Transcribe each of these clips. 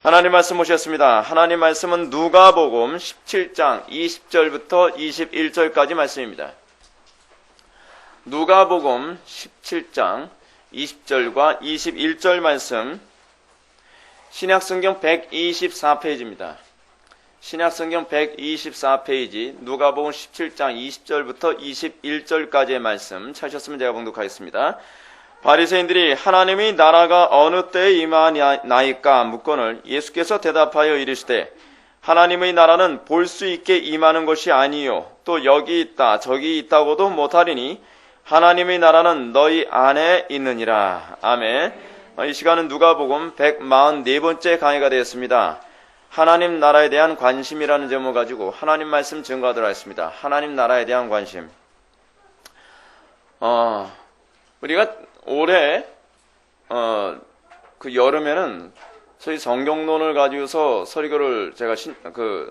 하나님 말씀 오셨습니다. 하나님 말씀은 누가복음 17장 20절부터 21절까지 말씀입니다. 누가복음 17장 20절과 21절 말씀, 신약성경 124페이지입니다. 신약성경 124페이지 누가복음 17장 20절부터 21절까지의 말씀 찾으셨으면 제가 봉독하겠습니다. 바리새인들이 하나님의 나라가 어느 때에 임하나이까 묻거늘 예수께서 대답하여 이르시되 하나님의 나라는 볼 수 있게 임하는 것이 아니요 또 여기 있다 저기 있다고도 못하리니 하나님의 나라는 너희 안에 있느니라. 아멘. 이 시간은 누가복음 144번째 강의가 되었습니다. 하나님 나라에 대한 관심이라는 제목을 가지고 하나님 말씀 증거하도록 하겠습니다. 하나님 나라에 대한 관심. 우리가 올해 그 여름에는 저희 성경론을 가지고서 설교를 제가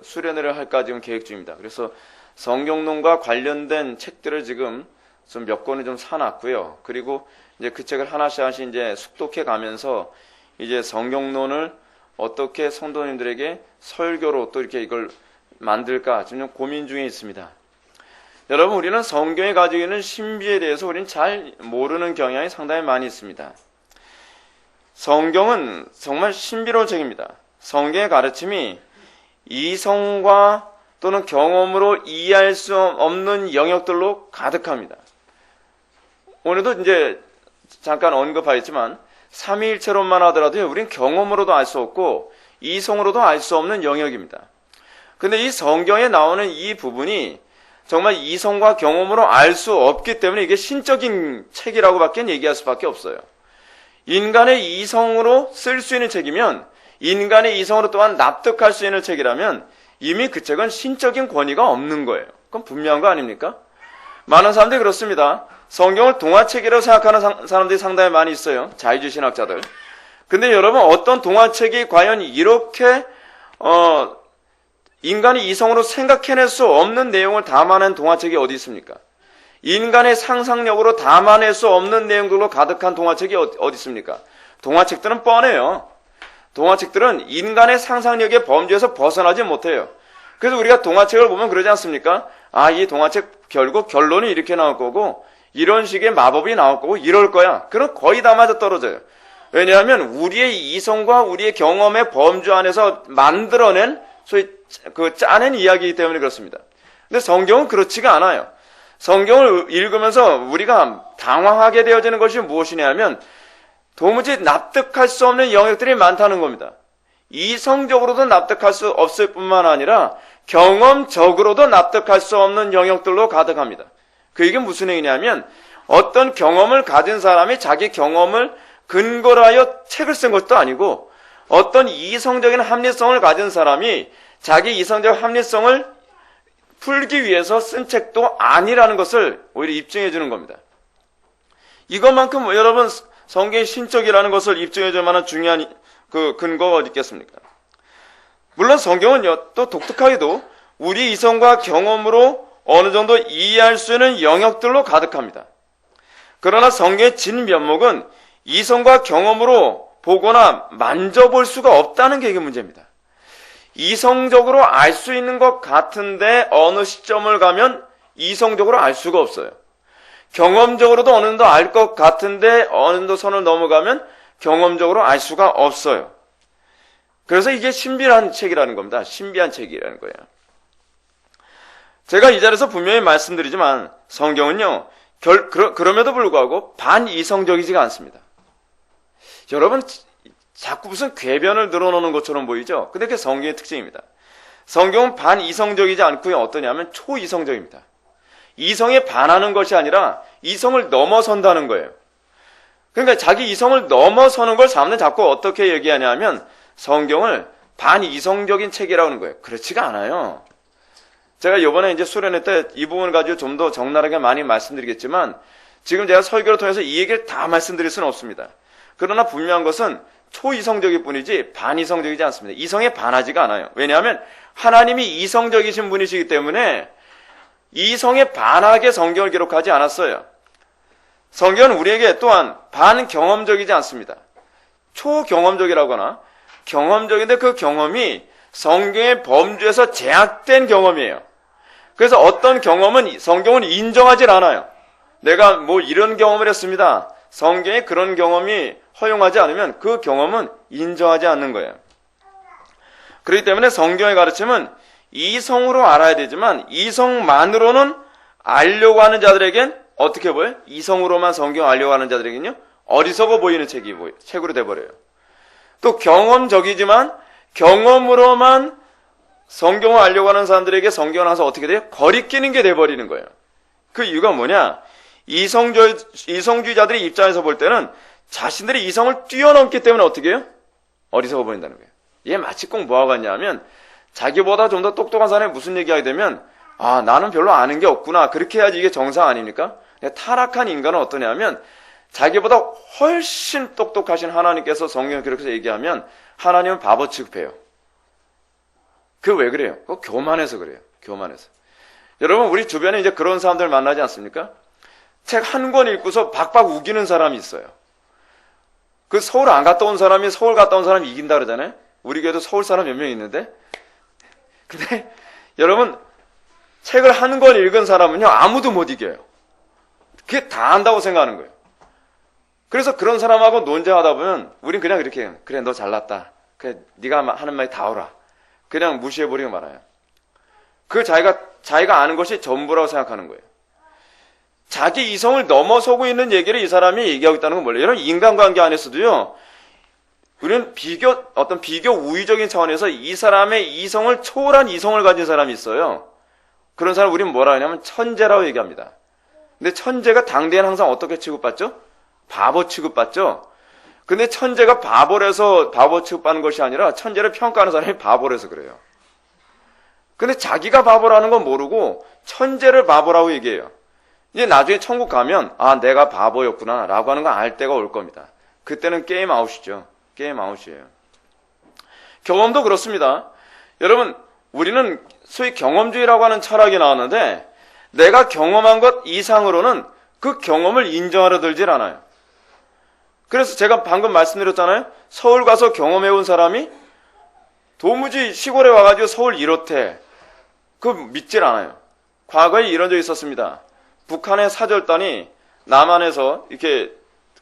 수련회를 할까 지금 계획 중입니다. 그래서 성경론과 관련된 책들을 지금 좀 몇 권을 좀 사놨고요. 그리고 이제 그 책을 하나씩 이제 숙독해 가면서 이제 성경론을 어떻게 성도님들에게 설교로 또 이렇게 이걸 만들까 지금 고민 중에 있습니다. 여러분, 우리는 성경이 가지고 있는 신비에 대해서 우리는 잘 모르는 경향이 상당히 많이 있습니다. 성경은 정말 신비로운 책입니다. 성경의 가르침이 이성과 또는 경험으로 이해할 수 없는 영역들로 가득합니다. 오늘도 이제 잠깐 언급하였지만 삼위일체론만 하더라도 우리는 경험으로도 알 수 없고 이성으로도 알 수 없는 영역입니다. 근데 이 성경에 나오는 이 부분이 정말 이성과 경험으로 알 수 없기 때문에 이게 신적인 책이라고밖에 얘기할 수밖에 없어요. 인간의 이성으로 쓸 수 있는 책이면, 인간의 이성으로 또한 납득할 수 있는 책이라면 이미 그 책은 신적인 권위가 없는 거예요. 그건 분명한 거 아닙니까? 많은 사람들이 그렇습니다. 성경을 동화책이라고 생각하는 사람들이 상당히 많이 있어요. 자유주의신학자들. 근데 여러분, 어떤 동화책이 과연 이렇게 인간이 이성으로 생각해낼 수 없는 내용을 담아낸 동화책이 어디 있습니까? 인간의 상상력으로 담아낼 수 없는 내용들로 가득한 동화책이 어디 있습니까? 동화책들은 뻔해요. 동화책들은 인간의 상상력의 범주에서 벗어나지 못해요. 그래서 우리가 동화책을 보면 그러지 않습니까? 이 동화책 결국 결론이 이렇게 나올 거고 이런 식의 마법이 나올 거고 이럴 거야. 그럼 거의 다 맞아 떨어져요. 왜냐하면 우리의 이성과 우리의 경험의 범주 안에서 만들어낸 소위 짜낸 이야기이기 때문에 그렇습니다. 근데 성경은 그렇지가 않아요. 성경을 읽으면서 우리가 당황하게 되어지는 것이 무엇이냐면 도무지 납득할 수 없는 영역들이 많다는 겁니다. 이성적으로도 납득할 수 없을 뿐만 아니라 경험적으로도 납득할 수 없는 영역들로 가득합니다. 그 이게 무슨 얘기냐면 어떤 경험을 가진 사람이 자기 경험을 근거로 하여 책을 쓴 것도 아니고 어떤 이성적인 합리성을 가진 사람이 자기 이성적 합리성을 풀기 위해서 쓴 책도 아니라는 것을 오히려 입증해 주는 겁니다. 이것만큼 여러분 성경이 신적이라는 것을 입증해 줄 만한 중요한 그 근거가 어디 있겠습니까? 물론 성경은요, 또 독특하게도 우리 이성과 경험으로 어느 정도 이해할 수 있는 영역들로 가득합니다. 그러나 성경의 진면목은 이성과 경험으로 보거나 만져볼 수가 없다는 게 이게 문제입니다. 이성적으로 알 수 있는 것 같은데 어느 시점을 가면 이성적으로 알 수가 없어요. 경험적으로도 어느 정도 알 것 같은데 어느 정도 선을 넘어가면 경험적으로 알 수가 없어요. 그래서 이게 신비한 책이라는 겁니다. 신비한 책이라는 거예요. 제가 이 자리에서 분명히 말씀드리지만 성경은요, 그럼에도 불구하고 반이성적이지가 않습니다. 여러분, 자꾸 무슨 궤변을 늘어놓는 것처럼 보이죠? 근데 그게 성경의 특징입니다. 성경은 반이성적이지 않고요, 어떠냐면 초이성적입니다. 이성에 반하는 것이 아니라 이성을 넘어선다는 거예요. 그러니까 자기 이성을 넘어서는 걸 사람들은 자꾸 어떻게 얘기하냐면 성경을 반이성적인 책이라고 하는 거예요. 그렇지가 않아요. 제가 이번에 이제 수련회 때 이 부분을 가지고 좀 더 적나라하게 많이 말씀드리겠지만 지금 제가 설교를 통해서 이 얘기를 다 말씀드릴 수는 없습니다. 그러나 분명한 것은 초이성적일 뿐이지 반이성적이지 않습니다. 이성에 반하지가 않아요. 왜냐하면 하나님이 이성적이신 분이시기 때문에 이성에 반하게 성경을 기록하지 않았어요. 성경은 우리에게 또한 반경험적이지 않습니다. 초경험적이라거나 경험적인데 그 경험이 성경의 범주에서 제약된 경험이에요. 그래서 어떤 경험은 성경은 인정하지 않아요. 내가 뭐 이런 경험을 했습니다. 성경에 그런 경험이 허용하지 않으면 그 경험은 인정하지 않는 거예요. 그렇기 때문에 성경의 가르침은 이성으로 알아야 되지만 이성만으로는 알려고 하는 자들에겐 어떻게 보여요? 이성으로만 성경 알려고 하는 자들에겐요 어리석어 보이는 책으로 돼버려요. 또 경험적이지만 경험으로만 성경을 알려고 하는 사람들에게 성경을 항상 어떻게 돼요? 거리끼는 게 돼버리는 거예요. 그 이유가 뭐냐? 이성주의자들의 입장에서 볼 때는 자신들의 이성을 뛰어넘기 때문에 어떻게 해요? 어리석어 보인다는 거예요. 얘 마치 꼭 뭐하고 같냐면 자기보다 좀 더 똑똑한 사람이 무슨 얘기하게 되면 아 나는 별로 아는 게 없구나 그렇게 해야지 이게 정상 아닙니까? 타락한 인간은 어떠냐면 자기보다 훨씬 똑똑하신 하나님께서 성경을 그렇게 얘기하면 하나님은 바보 취급해요. 그 왜 그래요? 그거 교만해서 그래요. 교만해서. 여러분 우리 주변에 이제 그런 사람들 만나지 않습니까? 책 한 권 읽고서 박박 우기는 사람이 있어요. 그 서울 안 갔다 온 사람이 서울 갔다 온 사람이 이긴다 그러잖아요. 우리 교회도 서울 사람 몇 명 있는데 근데 여러분 책을 한 권 읽은 사람은요 아무도 못 이겨요. 그게 다 안다고 생각하는 거예요. 그래서 그런 사람하고 논쟁하다 보면 우린 그냥 이렇게 해요. 그래 너 잘났다. 그래 네가 하는 말이 다 옳아. 그냥 무시해버리고 말아요. 그 자기가 아는 것이 전부라고 생각하는 거예요. 자기 이성을 넘어서고 있는 얘기를 이 사람이 얘기하고 있다는 건 뭐예요? 여러분 인간관계 안에서도요. 우리는 어떤 비교 우위적인 차원에서 이 사람의 이성을 초월한 이성을 가진 사람이 있어요. 그런 사람 우리는 뭐라 하냐면 천재라고 얘기합니다. 근데 천재가 당대에는 항상 어떻게 취급받죠? 바보 취급받죠? 근데 천재가 바보라서 바보 취급받는 것이 아니라 천재를 평가하는 사람이 바보라서 그래요. 근데 자기가 바보라는 건 모르고 천재를 바보라고 얘기해요. 이제 나중에 천국 가면 아 내가 바보였구나 라고 하는 거 알 때가 올 겁니다. 그때는 게임 아웃이죠. 게임 아웃이에요. 경험도 그렇습니다. 여러분 우리는 소위 경험주의라고 하는 철학이 나왔는데 내가 경험한 것 이상으로는 그 경험을 인정하려 들질 않아요. 그래서 제가 방금 말씀드렸잖아요. 서울 가서 경험해온 사람이 도무지 시골에 와가지고 서울 이렇대. 그거 믿질 않아요. 과거에 이런 적이 있었습니다. 북한의 사절단이 남한에서 이렇게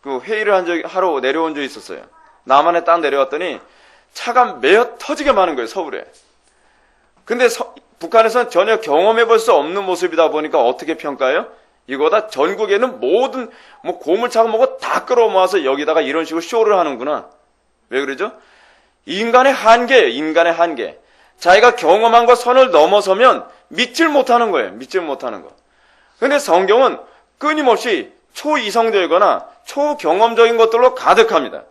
그 회의를 하러 내려온 적이 있었어요. 남한에 딱 내려왔더니 차가 메어 터지게 많은 거예요, 서울에. 근데 북한에서는 전혀 경험해볼 수 없는 모습이다 보니까 어떻게 평가해요? 이거다 전국에는 모든 고물차고 뭐고 다 끌어모아서 여기다가 이런 식으로 쇼를 하는구나. 왜 그러죠? 인간의 한계예요. 인간의 한계. 자기가 경험한 것 선을 넘어서면 믿질 못하는 거예요. 믿질 못하는 거. 근데 성경은 끊임없이 초이성적이거나 초경험적인 것들로 가득합니다.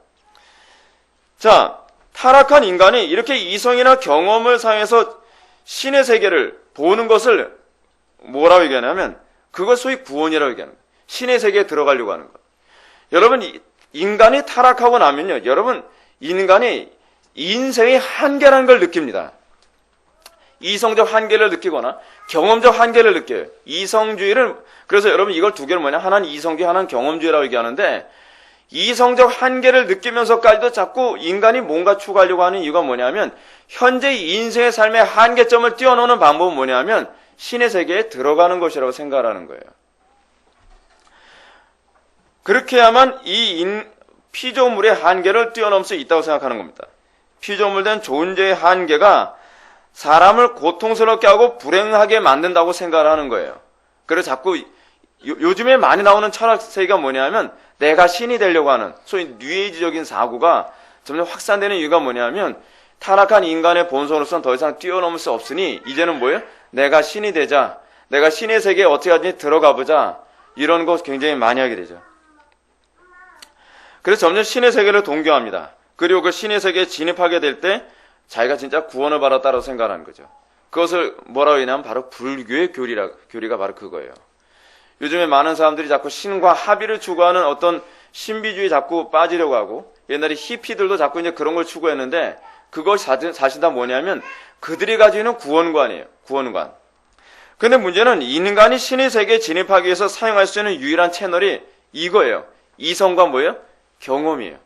자, 타락한 인간이 이렇게 이성이나 경험을 사용해서 신의 세계를 보는 것을 뭐라고 얘기하냐면 그것 소위 구원이라고 얘기하는 거예요. 신의 세계에 들어가려고 하는 거예요. 여러분 인간이 타락하고 나면요. 여러분 인간이 인생의 한계라는 걸 느낍니다. 이성적 한계를 느끼거나 경험적 한계를 느껴요. 이성주의를 그래서 여러분 이걸 두 개를 뭐냐 하나는 이성주의 하나는 경험주의라고 얘기하는데 이성적 한계를 느끼면서까지도 자꾸 인간이 뭔가 추구하려고 하는 이유가 뭐냐면 현재 인생의 삶의 한계점을 뛰어넘는 방법은 뭐냐면 신의 세계에 들어가는 것이라고 생각하는 거예요. 그렇게 해야만 이 피조물의 한계를 뛰어넘을 수 있다고 생각하는 겁니다. 피조물된 존재의 한계가 사람을 고통스럽게 하고 불행하게 만든다고 생각을 하는 거예요. 그래서 자꾸 요즘에 많이 나오는 철학세계가 뭐냐면 내가 신이 되려고 하는 소위 뉴에이지적인 사고가 점점 확산되는 이유가 뭐냐면 타락한 인간의 본성으로서는 더 이상 뛰어넘을 수 없으니 이제는 뭐예요? 내가 신이 되자. 내가 신의 세계에 어떻게 하든지 들어가 보자. 이런 거 굉장히 많이 하게 되죠. 그래서 점점 신의 세계를 동경합니다. 그리고 그 신의 세계에 진입하게 될 때 자기가 진짜 구원을 받았다고 생각하는 거죠. 그것을 뭐라고 얘기하냐면 바로 불교의 교리가 바로 그거예요. 요즘에 많은 사람들이 자꾸 신과 합의를 추구하는 어떤 신비주의 자꾸 빠지려고 하고 옛날에 히피들도 자꾸 이제 그런 걸 추구했는데 그것이 사실 다 뭐냐면 그들이 가지고 있는 구원관이에요. 구원관. 근데 문제는 인간이 신의 세계에 진입하기 위해서 사용할 수 있는 유일한 채널이 이거예요. 이성과 뭐예요? 경험이에요.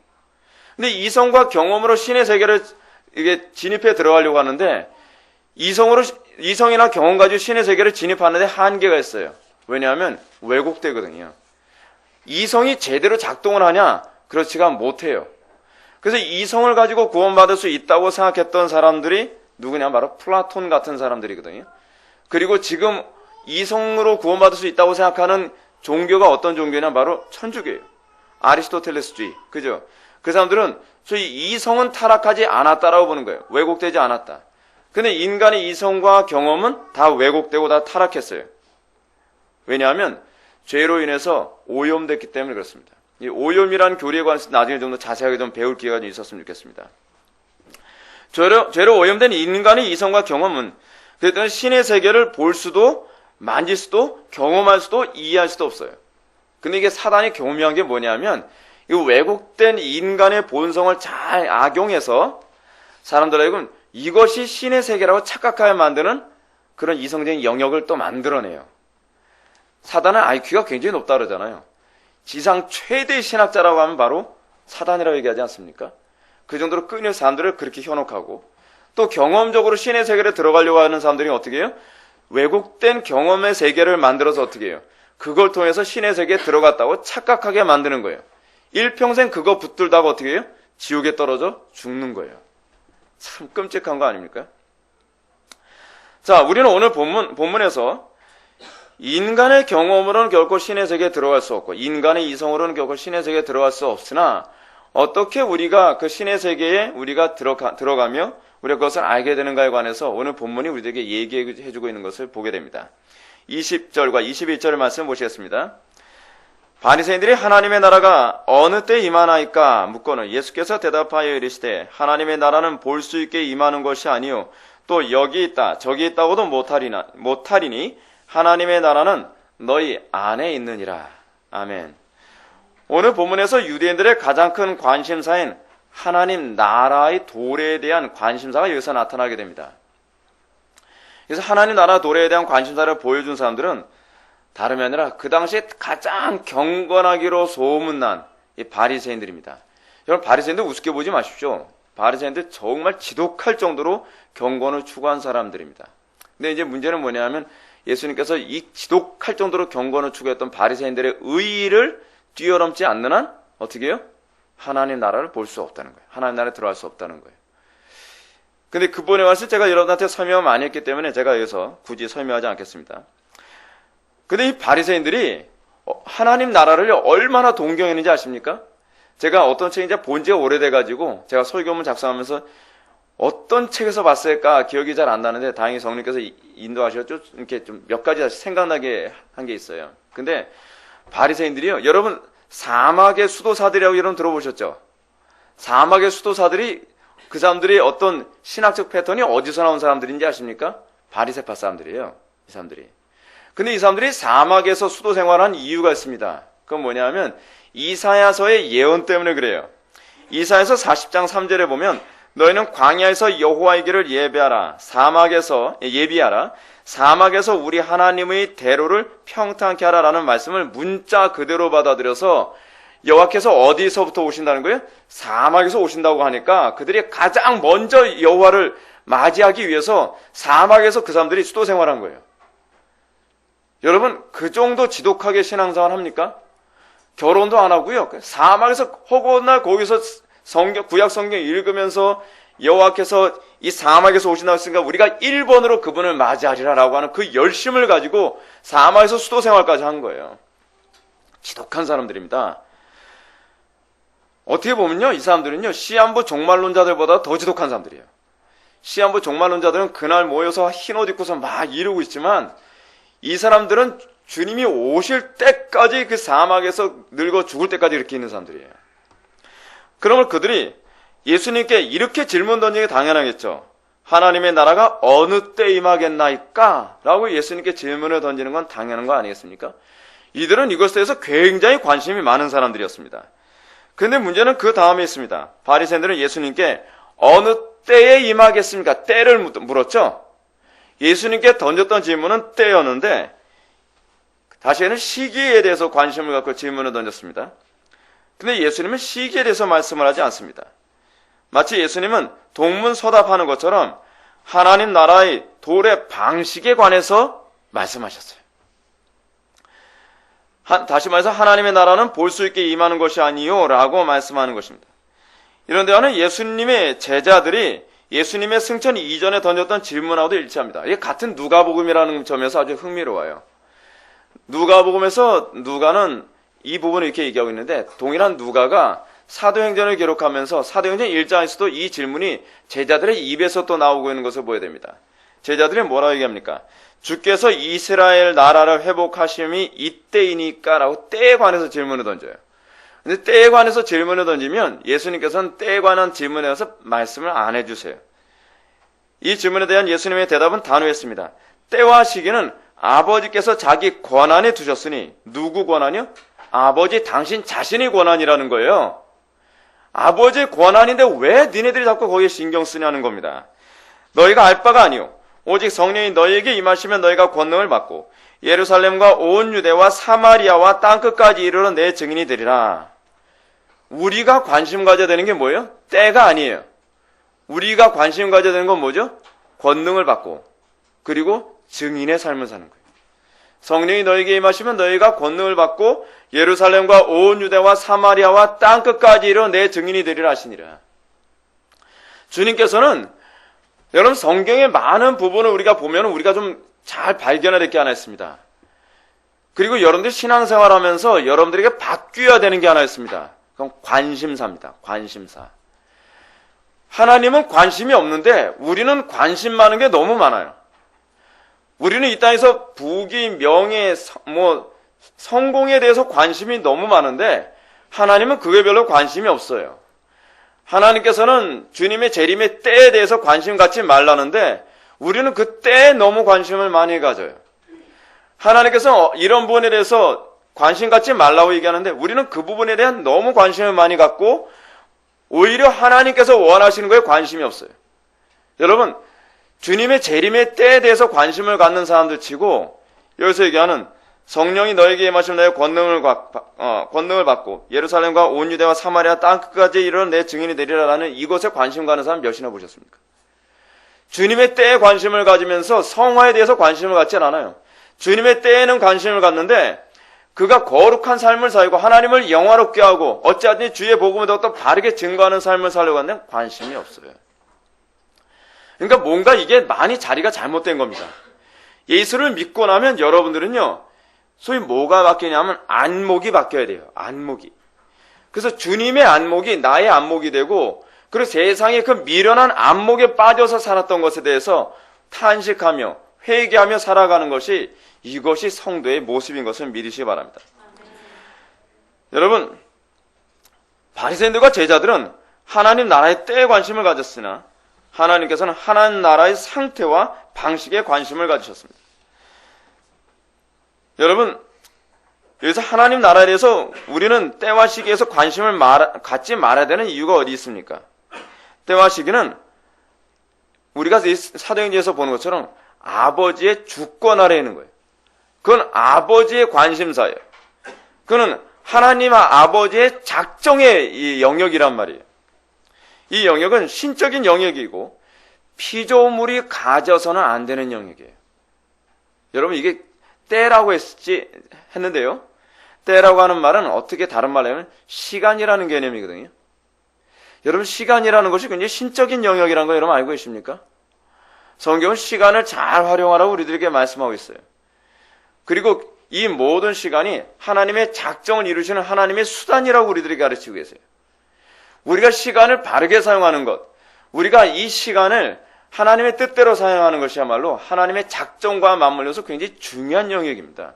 근데 이성과 경험으로 신의 세계를 이게 진입해 들어가려고 하는데 이성이나 경험 가지고 신의 세계를 진입하는데 한계가 있어요. 왜냐하면 왜곡되거든요. 이성이 제대로 작동을 하냐? 그렇지가 못해요. 그래서 이성을 가지고 구원받을 수 있다고 생각했던 사람들이 누구냐? 바로 플라톤 같은 사람들이거든요. 그리고 지금 이성으로 구원받을 수 있다고 생각하는 종교가 어떤 종교냐? 바로 천주교예요. 아리스토텔레스주의. 그죠? 그 사람들은 소위 이성은 타락하지 않았다라고 보는 거예요. 왜곡되지 않았다. 근데 인간의 이성과 경험은 다 왜곡되고 다 타락했어요. 왜냐하면 죄로 인해서 오염됐기 때문에 그렇습니다. 이 오염이라는 교리에 관해서 나중에 좀 더 자세하게 좀 배울 기회가 좀 있었으면 좋겠습니다. 죄로 오염된 인간의 이성과 경험은 그랬더니 신의 세계를 볼 수도 만질 수도 경험할 수도 이해할 수도 없어요. 근데 이게 사단이 교묘한 게 뭐냐면 이 왜곡된 인간의 본성을 잘 악용해서 사람들에게 이것이 신의 세계라고 착각하게 만드는 그런 이성적인 영역을 또 만들어내요. 사단은 IQ가 굉장히 높다 그러잖아요. 지상 최대 신학자라고 하면 바로 사단이라고 얘기하지 않습니까? 그 정도로 끊임없이 사람들을 그렇게 현혹하고 또 경험적으로 신의 세계를 들어가려고 하는 사람들이 어떻게 해요? 왜곡된 경험의 세계를 만들어서 어떻게 해요? 그걸 통해서 신의 세계에 들어갔다고 착각하게 만드는 거예요. 일평생 그거 붙들다가 어떻게 해요? 지옥에 떨어져 죽는 거예요. 참 끔찍한 거 아닙니까? 자, 우리는 오늘 본문에서 인간의 경험으로는 결코 신의 세계에 들어갈 수 없고 인간의 이성으로는 결코 신의 세계에 들어갈 수 없으나 어떻게 우리가 그 신의 세계에 우리가 들어가며 우리가 그것을 알게 되는가에 관해서 오늘 본문이 우리에게 얘기해주고 있는 것을 보게 됩니다. 20절과 21절의 말씀 보시겠습니다. 바리새인들이 하나님의 나라가 어느 때 임하나이까 묻고는 예수께서 대답하여 이르시되 하나님의 나라는 볼 수 있게 임하는 것이 아니요 또 여기 있다 저기 있다고도 못하리니 하나님의 나라는 너희 안에 있느니라. 아멘. 오늘 본문에서 유대인들의 가장 큰 관심사인 하나님 나라의 도래에 대한 관심사가 여기서 나타나게 됩니다. 그래서 하나님 나라 도래에 대한 관심사를 보여준 사람들은 다름이 아니라 그 당시에 가장 경건하기로 소문난 이 바리새인들입니다. 여러분 바리새인들 우습게 보지 마십시오. 바리새인들 정말 지독할 정도로 경건을 추구한 사람들입니다. 근데 이제 문제는 뭐냐면 예수님께서 이 지독할 정도로 경건을 추구했던 바리새인들의 의의를 뛰어넘지 않는 한 어떻게 해요? 하나님 나라를 볼 수 없다는 거예요. 하나님 나라에 들어갈 수 없다는 거예요. 근데 그번에 와서 제가 여러분한테 설명을 많이 했기 때문에 제가 여기서 굳이 설명하지 않겠습니다. 근데 이 바리새인들이 하나님 나라를 얼마나 동경했는지 아십니까? 제가 어떤 책인지 본 지가 오래돼가지고 제가 설교문 작성하면서 어떤 책에서 봤을까 기억이 잘 안 나는데 다행히 성령께서 인도하셔서 이렇게 좀 몇 가지 다시 생각나게 한 게 있어요. 근데 바리새인들이요, 여러분 사막의 수도사들이라고 여러분 들어보셨죠? 사막의 수도사들이 그 사람들이 어떤 신학적 패턴이 어디서 나온 사람들인지 아십니까? 바리새파 사람들이에요. 이 사람들이. 근데 이 사람들이 사막에서 수도 생활한 이유가 있습니다. 그건 뭐냐면 이사야서의 예언 때문에 그래요. 이사야서 40장 3절에 보면 너희는 광야에서 여호와의 길을 예비하라. 사막에서 우리 하나님의 대로를 평탄케 하라라는 말씀을 문자 그대로 받아들여서 여호와께서 어디서부터 오신다는 거예요? 사막에서 오신다고 하니까 그들이 가장 먼저 여호와를 맞이하기 위해서 사막에서 그 사람들이 수도 생활한 거예요. 여러분 그 정도 지독하게 신앙생활 합니까? 결혼도 안 하고요. 사막에서 허구날 거기서 구약 성경 읽으면서 여호와께서 이 사막에서 오신다고 했으니까 우리가 1번으로 그분을 맞이하리라라고 하는 그 열심을 가지고 사막에서 수도 생활까지 한 거예요. 지독한 사람들입니다. 어떻게 보면요, 이 사람들은요 시한부 종말론자들보다 더 지독한 사람들이에요. 시한부 종말론자들은 그날 모여서 흰 옷 입고서 막 이러고 있지만 이 사람들은 주님이 오실 때까지 그 사막에서 늙어 죽을 때까지 이렇게 있는 사람들이에요. 그러면 그들이 예수님께 이렇게 질문 던지는 게 당연하겠죠. 하나님의 나라가 어느 때 임하겠나이까? 라고 예수님께 질문을 던지는 건 당연한 거 아니겠습니까? 이들은 이것에 대해서 굉장히 관심이 많은 사람들이었습니다. 그런데 문제는 그 다음에 있습니다. 바리새인들은 예수님께 어느 때에 임하겠습니까? 때를 물었죠. 예수님께 던졌던 질문은 때였는데 다시는 시기에 대해서 관심을 갖고 질문을 던졌습니다. 근데 예수님은 시기에 대해서 말씀을 하지 않습니다. 마치 예수님은 동문서답하는 것처럼 하나님 나라의 도래 방식에 관해서 말씀하셨어요. 다시 말해서 하나님의 나라는 볼 수 있게 임하는 것이 아니요 라고 말씀하는 것입니다. 이런 데와는 예수님의 제자들이 예수님의 승천 이전에 던졌던 질문하고도 일치합니다. 이게 같은 누가복음이라는 점에서 아주 흥미로워요. 누가복음에서 누가는 이 부분을 이렇게 얘기하고 있는데, 동일한 누가가 사도행전을 기록하면서 사도행전 1장에서도 이 질문이 제자들의 입에서 또 나오고 있는 것을 보여야 됩니다. 제자들이 뭐라고 얘기합니까? 주께서 이스라엘 나라를 회복하심이 이때이니까 라고 때에 관해서 질문을 던져요. 근데 때에 관해서 질문을 던지면 예수님께서는 때에 관한 질문에 대해서 말씀을 안 해주세요. 이 질문에 대한 예수님의 대답은 단호했습니다. 때와 시기는 아버지께서 자기 권한에 두셨으니, 누구 권한이요? 아버지 당신 자신의 권한이라는 거예요. 아버지의 권한인데 왜 니네들이 자꾸 거기에 신경 쓰냐는 겁니다. 너희가 알 바가 아니오. 오직 성령이 너희에게 임하시면 너희가 권능을 받고 예루살렘과 온 유대와 사마리아와 땅끝까지 이르러 내 증인이 되리라. 우리가 관심 가져야 되는 게 뭐예요? 때가 아니에요. 우리가 관심 가져야 되는 건 뭐죠? 권능을 받고 그리고 증인의 삶을 사는 거예요. 성령이 너희에게 임하시면 너희가 권능을 받고 예루살렘과 온 유대와 사마리아와 땅끝까지 이르러 내 증인이 되리라 하시니라. 주님께서는 여러분 성경의 많은 부분을 우리가 보면 우리가 좀 잘 발견해야 될 게 하나 있습니다. 그리고 여러분들 신앙생활하면서 여러분들에게 바뀌어야 되는 게 하나 있습니다. 그럼 관심사입니다. 관심사. 하나님은 관심이 없는데 우리는 관심 많은 게 너무 많아요. 우리는 이 땅에서 부귀, 명예, 성공에 대해서 관심이 너무 많은데 하나님은 그게 별로 관심이 없어요. 하나님께서는 주님의 재림의 때에 대해서 관심 갖지 말라는데 우리는 그 때에 너무 관심을 많이 가져요. 하나님께서 이런 부분에 대해서 관심 갖지 말라고 얘기하는데 우리는 그 부분에 대한 너무 관심을 많이 갖고 오히려 하나님께서 원하시는 거에 관심이 없어요. 여러분, 주님의 재림의 때에 대해서 관심을 갖는 사람들 치고 여기서 얘기하는 성령이 너에게 임하시면 너의 권능을 받고 예루살렘과 온 유대와 사마리아 땅끝까지 이르러 내 증인이 되리라라는 이것에 관심 가는 사람 몇이나 보셨습니까? 주님의 때에 관심을 가지면서 성화에 대해서 관심을 갖지 않아요. 주님의 때에는 관심을 갖는데 그가 거룩한 삶을 살고 하나님을 영화롭게 하고 어찌하든지 주의 복음을 더욱더 바르게 증거하는 삶을 살려고 하는데 관심이 없어요. 그러니까 뭔가 이게 많이 자리가 잘못된 겁니다. 예수를 믿고 나면 여러분들은요, 소위 뭐가 바뀌냐면 안목이 바뀌어야 돼요. 안목이. 그래서 주님의 안목이 나의 안목이 되고 그리고 세상의 그 미련한 안목에 빠져서 살았던 것에 대해서 탄식하며 회개하며 살아가는 것이 이것이 성도의 모습인 것을 믿으시기 바랍니다. 여러분, 바리새인들과 제자들은 하나님 나라의 때에 관심을 가졌으나 하나님께서는 하나님 나라의 상태와 방식에 관심을 가지셨습니다. 여러분, 여기서 하나님 나라에 대해서 우리는 때와 시기에서 관심을 갖지 말아야 되는 이유가 어디 있습니까? 때와 시기는 우리가 사도행전에서 보는 것처럼 아버지의 주권 아래에 있는 거예요. 그건 아버지의 관심사예요. 그건 하나님 아버지의 작정의 이 영역이란 말이에요. 이 영역은 신적인 영역이고 피조물이 가져서는 안 되는 영역이에요. 여러분, 이게 때라고 했는데요. 때라고 하는 말은 어떻게 다른 말로 하면 시간이라는 개념이거든요. 여러분, 시간이라는 것이 굉장히 신적인 영역이라는 거 여러분 알고 계십니까? 성경은 시간을 잘 활용하라고 우리들에게 말씀하고 있어요. 그리고 이 모든 시간이 하나님의 작정을 이루시는 하나님의 수단이라고 우리들에게 가르치고 계세요. 우리가 시간을 바르게 사용하는 것, 우리가 이 시간을 하나님의 뜻대로 사용하는 것이야말로 하나님의 작정과 맞물려서 굉장히 중요한 영역입니다.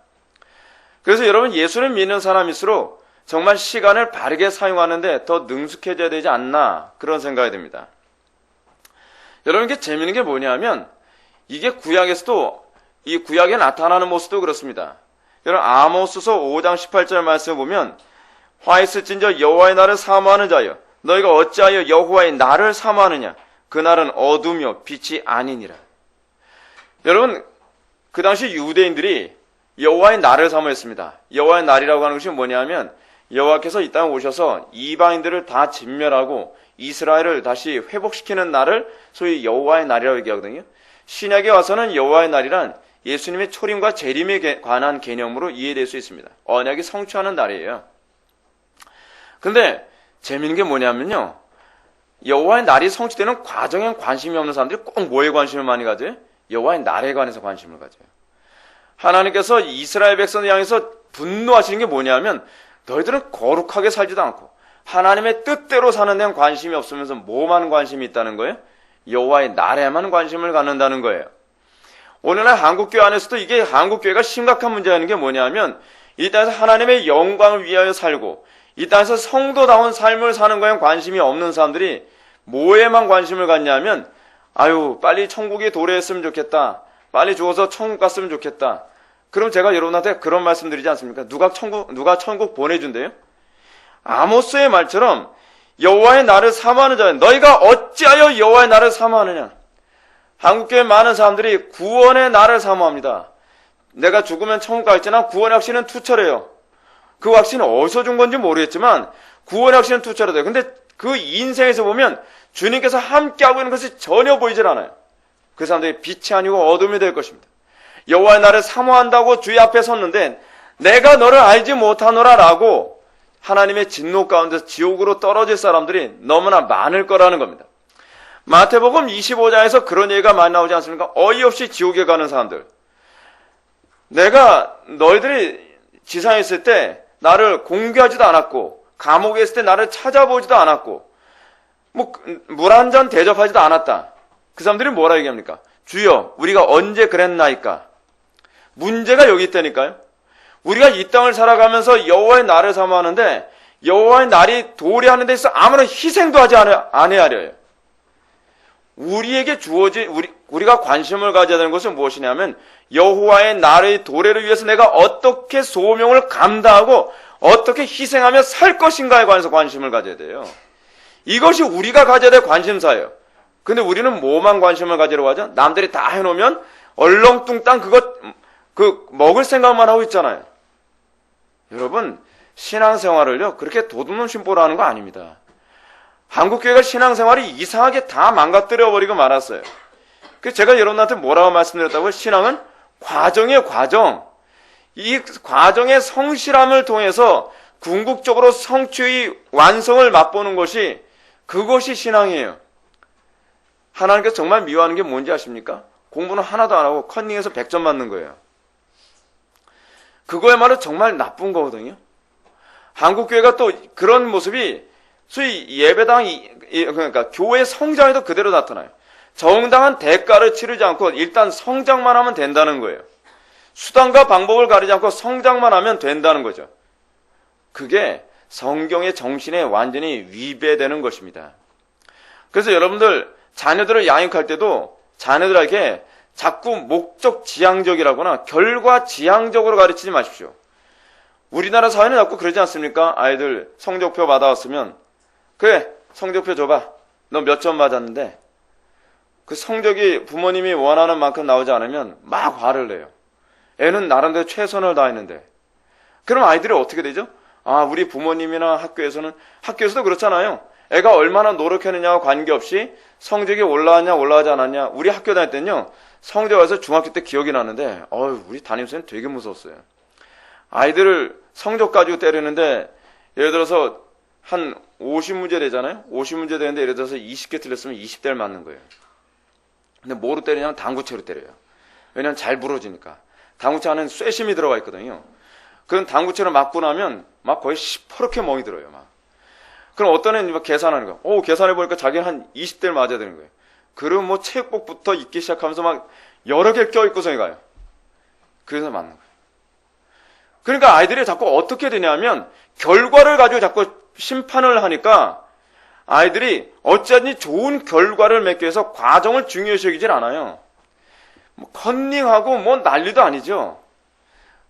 그래서 여러분, 예수를 믿는 사람일수록 정말 시간을 바르게 사용하는데 더 능숙해져야 되지 않나 그런 생각이 듭니다. 여러분, 이게 재미있는 게 뭐냐면 이게 구약에서도 이 구약에 나타나는 모습도 그렇습니다. 여러분, 아모스서 5장 18절 말씀을 보면 화 있을진저 여호와의 날을 사모하는 자여 너희가 어찌하여 여호와의 날을 사모하느냐 그날은 어두며 빛이 아니니라. 여러분, 그 당시 유대인들이 여호와의 날을 사모했습니다. 여호와의 날이라고 하는 것이 뭐냐면 여호와께서 이 땅에 오셔서 이방인들을 다 진멸하고 이스라엘을 다시 회복시키는 날을 소위 여호와의 날이라고 얘기하거든요. 신약에 와서는 여호와의 날이란 예수님의 초림과 재림에 관한 개념으로 이해될 수 있습니다. 언약이 성취하는 날이에요. 근데 재미있는 게 뭐냐면요. 여호와의 날이 성취되는 과정에 관심이 없는 사람들이 꼭 뭐에 관심을 많이 가져요? 여호와의 날에 관해서 관심을 가져요. 하나님께서 이스라엘 백성을 향해서 분노하시는 게 뭐냐면 너희들은 거룩하게 살지도 않고 하나님의 뜻대로 사는 데는 관심이 없으면서 뭐만 관심이 있다는 거예요? 여호와의 날에만 관심을 갖는다는 거예요. 오늘날 한국교회 안에서도 이게 한국교회가 심각한 문제라는 게 뭐냐면 이 땅에서 하나님의 영광을 위하여 살고 이 땅에서 성도다운 삶을 사는 거에 관심이 없는 사람들이 뭐에만 관심을 갖냐면 아유 빨리 천국에 도래했으면 좋겠다. 빨리 죽어서 천국 갔으면 좋겠다. 그럼 제가 여러분한테 그런 말씀 드리지 않습니까? 누가 천국 보내준대요? 아모스의 말처럼 여호와의 날을 사모하는 자는 너희가 어찌하여 여호와의 날을 사모하느냐? 한국교회 많은 사람들이 구원의 날을 사모합니다. 내가 죽으면 천국 갈지나 구원의 확신은 투철해요. 그 확신은 어디서 준 건지 모르겠지만 구원의 확신은 투철해요. 근데 그 인생에서 보면 주님께서 함께하고 있는 것이 전혀 보이질 않아요. 그 사람들이 빛이 아니고 어둠이 될 것입니다. 여호와의 날을 사모한다고 주의 앞에 섰는데 내가 너를 알지 못하노라 라고 하나님의 진노 가운데서 지옥으로 떨어질 사람들이 너무나 많을 거라는 겁니다. 마태복음 25장에서 그런 얘기가 많이 나오지 않습니까? 어이없이 지옥에 가는 사람들. 내가 너희들이 지상에 있을 때 나를 공개하지도 않았고 감옥에 있을 때 나를 찾아보지도 않았고 물 한 잔 대접하지도 않았다. 그 사람들이 뭐라 얘기합니까? 주여 우리가 언제 그랬나이까? 문제가 여기 있다니까요. 우리가 이 땅을 살아가면서 여호와의 날을 사모하는데 여호와의 날이 도래하는 데 있어 아무런 희생도 하지 않아야려요. 우리에게 우리가 관심을 가져야 되는 것은 무엇이냐면 여호와의 날의 도래를 위해서 내가 어떻게 소명을 감당하고 어떻게 희생하며 살 것인가에 관해서 관심을 가져야 돼요. 이것이 우리가 가져야 될 관심사예요. 근데 우리는 뭐만 관심을 가지려고 하죠? 남들이 다 해놓으면 얼렁뚱땅 먹을 생각만 하고 있잖아요. 여러분, 신앙생활을요, 그렇게 도둑놈 심보로 하는 거 아닙니다. 한국교회가 신앙생활이 이상하게 다 망가뜨려버리고 말았어요. 그래서 제가 여러분한테 뭐라고 말씀드렸다고요? 신앙은 과정이에요, 과정. 이 과정의 성실함을 통해서 궁극적으로 성취의 완성을 맛보는 것이 그것이 신앙이에요. 하나님께서 정말 미워하는 게 뭔지 아십니까? 공부는 하나도 안 하고 컨닝해서 100점 맞는 거예요. 그거야말로 정말 나쁜 거거든요. 한국교회가 또 그런 모습이 소위 예배당, 그러니까 교회 성장에도 그대로 나타나요. 정당한 대가를 치르지 않고 일단 성장만 하면 된다는 거예요. 수단과 방법을 가리지 않고 성장만 하면 된다는 거죠. 그게 성경의 정신에 완전히 위배되는 것입니다. 그래서 여러분들 자녀들을 양육할 때도 자녀들에게 자꾸 목적 지향적이라거나 결과 지향적으로 가르치지 마십시오. 우리나라 사회는 자꾸 그러지 않습니까? 아이들 성적표 받아왔으면 그래 성적표 줘봐. 너 몇 점 맞았는데 그 성적이 부모님이 원하는 만큼 나오지 않으면 막 화를 내요. 애는 나름대로 최선을 다했는데. 그럼 아이들이 어떻게 되죠? 아, 우리 부모님이나 학교에서도 그렇잖아요. 애가 얼마나 노력했느냐와 관계없이 성적이 올라왔냐 올라가지 않았냐. 우리 학교 다닐 때는요. 성적에서 중학교 때 기억이 나는데 우리 담임선생님 되게 무서웠어요. 아이들을 성적 가지고 때리는데 예를 들어서 한 50문제 되잖아요. 50문제 되는데 예를 들어서 20개 틀렸으면 20대를 맞는 거예요. 근데 뭐로 때리냐면 당구채로 때려요. 왜냐면 잘 부러지니까. 당구채 안에는 쇠심이 들어가 있거든요. 그럼 당구채로 맞고 나면 막 거의 시퍼렇게 멍이 들어요. 막. 그럼 어떤 애는 막 계산하는 거야. 계산해보니까 자기는 한 20대를 맞아야 되는 거예요. 그럼 뭐 체육복부터 입기 시작하면서 막 여러 개 껴입고서 가요. 그래서 맞는 거예요. 그러니까 아이들이 자꾸 어떻게 되냐면 결과를 가지고 자꾸 심판을 하니까 아이들이 어쩌니 좋은 결과를 맺기 위해서 과정을 중요시 여기질 않아요. 뭐 컨닝하고 뭐 난리도 아니죠.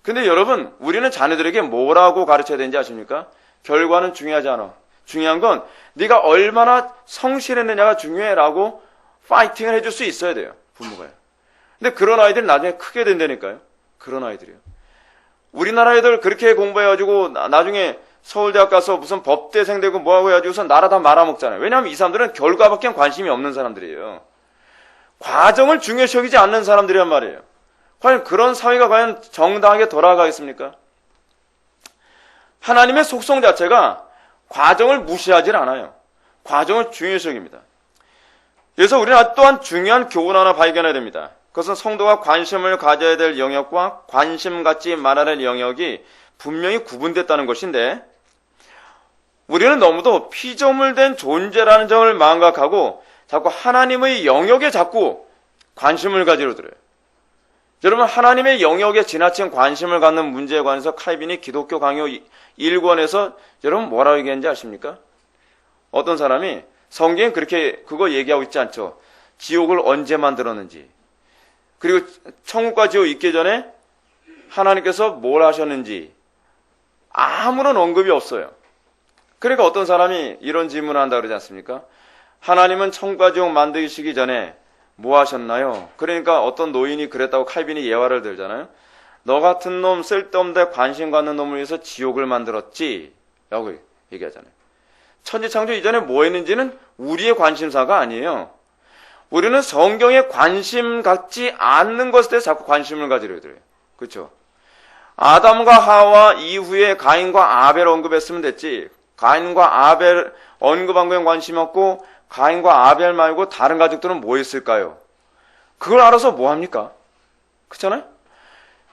근데 여러분, 우리는 자녀들에게 뭐라고 가르쳐야 되는지 아십니까? 결과는 중요하지 않아. 중요한 건 네가 얼마나 성실했느냐가 중요해라고 파이팅을 해줄 수 있어야 돼요. 부모가요. 근데 그런 아이들이 나중에 크게 된다니까요. 그런 아이들이요. 우리나라 애들 그렇게 공부해가지고 나중에 서울대학 가서 무슨 법대생 되고 뭐하고 해가지고서 나라 다 말아먹잖아요. 왜냐하면 이 사람들은 결과밖에 관심이 없는 사람들이에요. 과정을 중요시 여기지 않는 사람들이란 말이에요. 과연 그런 사회가 과연 정당하게 돌아가겠습니까? 하나님의 속성 자체가 과정을 무시하지 않아요. 과정을 중요시 여깁니다. 그래서 우리는 또한 중요한 교훈 하나 발견해야 됩니다. 그것은 성도가 관심을 가져야 될 영역과 관심 갖지 말아야 될 영역이 분명히 구분됐다는 것인데, 우리는 너무도 피조물된 존재라는 점을 망각하고 자꾸 하나님의 영역에 자꾸 관심을 가지려 들어요. 여러분, 하나님의 영역에 지나친 관심을 갖는 문제에 관해서 칼빈이 기독교 강요 1권에서 여러분 뭐라고 얘기했는지 아십니까? 어떤 사람이 성경에 그렇게 그거 얘기하고 있지 않죠. 지옥을 언제 만들었는지, 그리고 천국과 지옥 있기 전에 하나님께서 뭘 하셨는지 아무런 언급이 없어요. 그러니까 어떤 사람이 이런 질문을 한다 그러지 않습니까? 하나님은 천국과 지옥 만드시기 전에 뭐 하셨나요? 그러니까 어떤 노인이 그랬다고 칼빈이 예화를 들잖아요. 너 같은 놈, 쓸데없는 관심 갖는 놈을 위해서 지옥을 만들었지 라고 얘기하잖아요. 천지창조 이전에 뭐 했는지는 우리의 관심사가 아니에요. 우리는 성경에 관심 갖지 않는 것에 대해서 자꾸 관심을 가지려 들어요. 그렇죠? 아담과 하와 이후에 가인과 아벨 언급했으면 됐지. 가인과 아벨 언급한 거에 관심이 없고 가인과 아벨 말고 다른 가족들은 뭐 했을까요? 그걸 알아서 뭐 합니까? 그렇잖아요?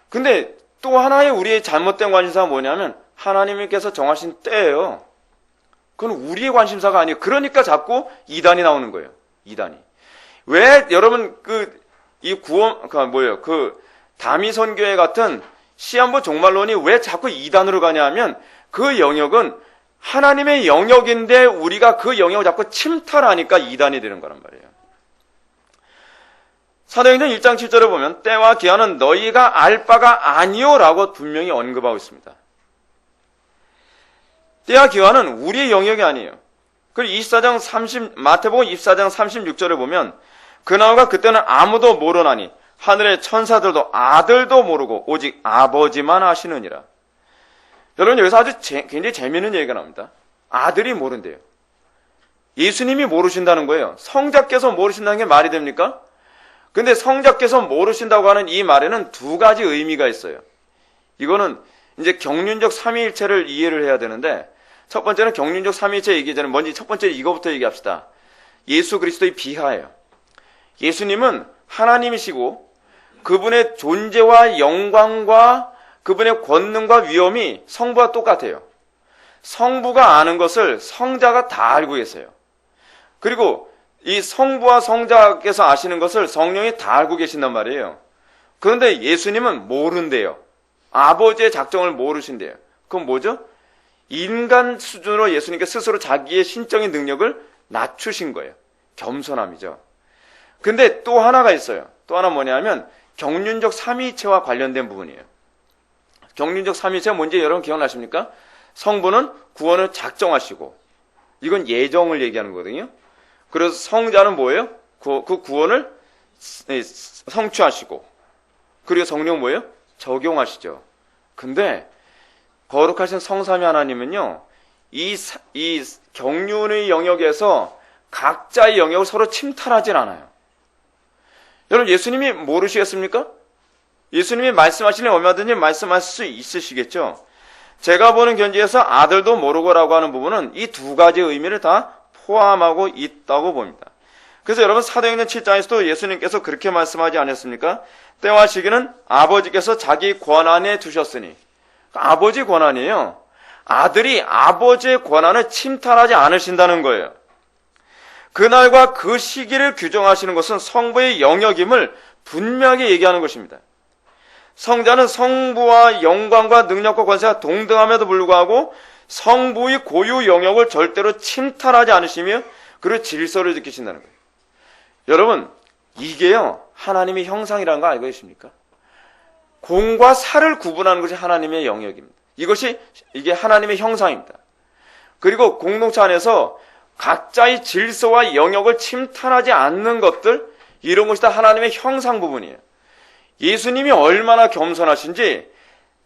근데 또 하나의 우리의 잘못된 관심사가 뭐냐면 하나님께서 정하신 때예요. 그건 우리의 관심사가 아니에요. 그러니까 자꾸 이단이 나오는 거예요. 이단이. 왜 여러분 이 구원 다미선교회 같은 시한부 종말론이 왜 자꾸 이단으로 가냐면 그 영역은 하나님의 영역인데 우리가 그 영역을 자꾸 침탈하니까 이단이 되는 거란 말이에요. 사도행전 1장 7절에 보면 때와 기한은 너희가 알 바가 아니요 라고 분명히 언급하고 있습니다. 때와 기한은 우리의 영역이 아니에요. 그리고 마태복음 24장 36절에 보면 그날과 그때는 아무도 모르나니 하늘의 천사들도 아들도 모르고 오직 아버지만 아시느니라. 여러분, 여기서 아주 굉장히 재미있는 얘기가 나옵니다. 아들이 모른대요. 예수님이 모르신다는 거예요. 성자께서 모르신다는 게 말이 됩니까? 근데 성자께서 모르신다고 하는 이 말에는 두 가지 의미가 있어요. 이거는 이제 경륜적 삼위일체를 이해를 해야 되는데, 첫 번째는 경륜적 삼위일체 얘기 전에 먼저 첫 번째 이거부터 얘기합시다. 예수 그리스도의 비하예요. 예수님은 하나님이시고 그분의 존재와 영광과 그분의 권능과 위엄이 성부와 똑같아요. 성부가 아는 것을 성자가 다 알고 계세요. 그리고 이 성부와 성자께서 아시는 것을 성령이 다 알고 계신단 말이에요. 그런데 예수님은 모른대요. 아버지의 작정을 모르신대요. 그건 뭐죠? 인간 수준으로 예수님께 스스로 자기의 신적인 능력을 낮추신 거예요. 겸손함이죠. 근데 또 하나가 있어요. 또 하나 뭐냐면 경륜적 삼위일체와 관련된 부분이에요. 경륜적 삼위일체가 뭔지 여러분 기억나십니까? 성부는 구원을 작정하시고, 이건 예정을 얘기하는 거거든요. 그래서 성자는 뭐예요? 그 구원을 성취하시고, 그리고 성령 뭐예요? 적용하시죠. 근데 거룩하신 성삼위 하나님은요, 이 경륜의 영역에서 각자의 영역을 서로 침탈하진 않아요. 여러분, 예수님이 모르시겠습니까? 예수님이 말씀하시는 얼마든지 말씀하실 수 있으시겠죠. 제가 보는 견지에서 아들도 모르고라고 하는 부분은 이 두 가지 의미를 다 포함하고 있다고 봅니다. 그래서 여러분, 사도행전 7장에서도 예수님께서 그렇게 말씀하지 않았습니까? 때와 시기는 아버지께서 자기 권한에 두셨으니. 아버지 권한이에요. 아들이 아버지의 권한을 침탈하지 않으신다는 거예요. 그날과 그 시기를 규정하시는 것은 성부의 영역임을 분명히 얘기하는 것입니다. 성자는 성부와 영광과 능력과 권세가 동등함에도 불구하고 성부의 고유 영역을 절대로 침탈하지 않으시며 그리고 질서를 지키신다는 거예요. 여러분, 이게요, 하나님의 형상이라는 거 알고 계십니까? 공과 사를 구분하는 것이 하나님의 영역입니다. 이게 하나님의 형상입니다. 그리고 공동체 안에서 각자의 질서와 영역을 침탈하지 않는 것들, 이런 것이 다 하나님의 형상 부분이에요. 예수님이 얼마나 겸손하신지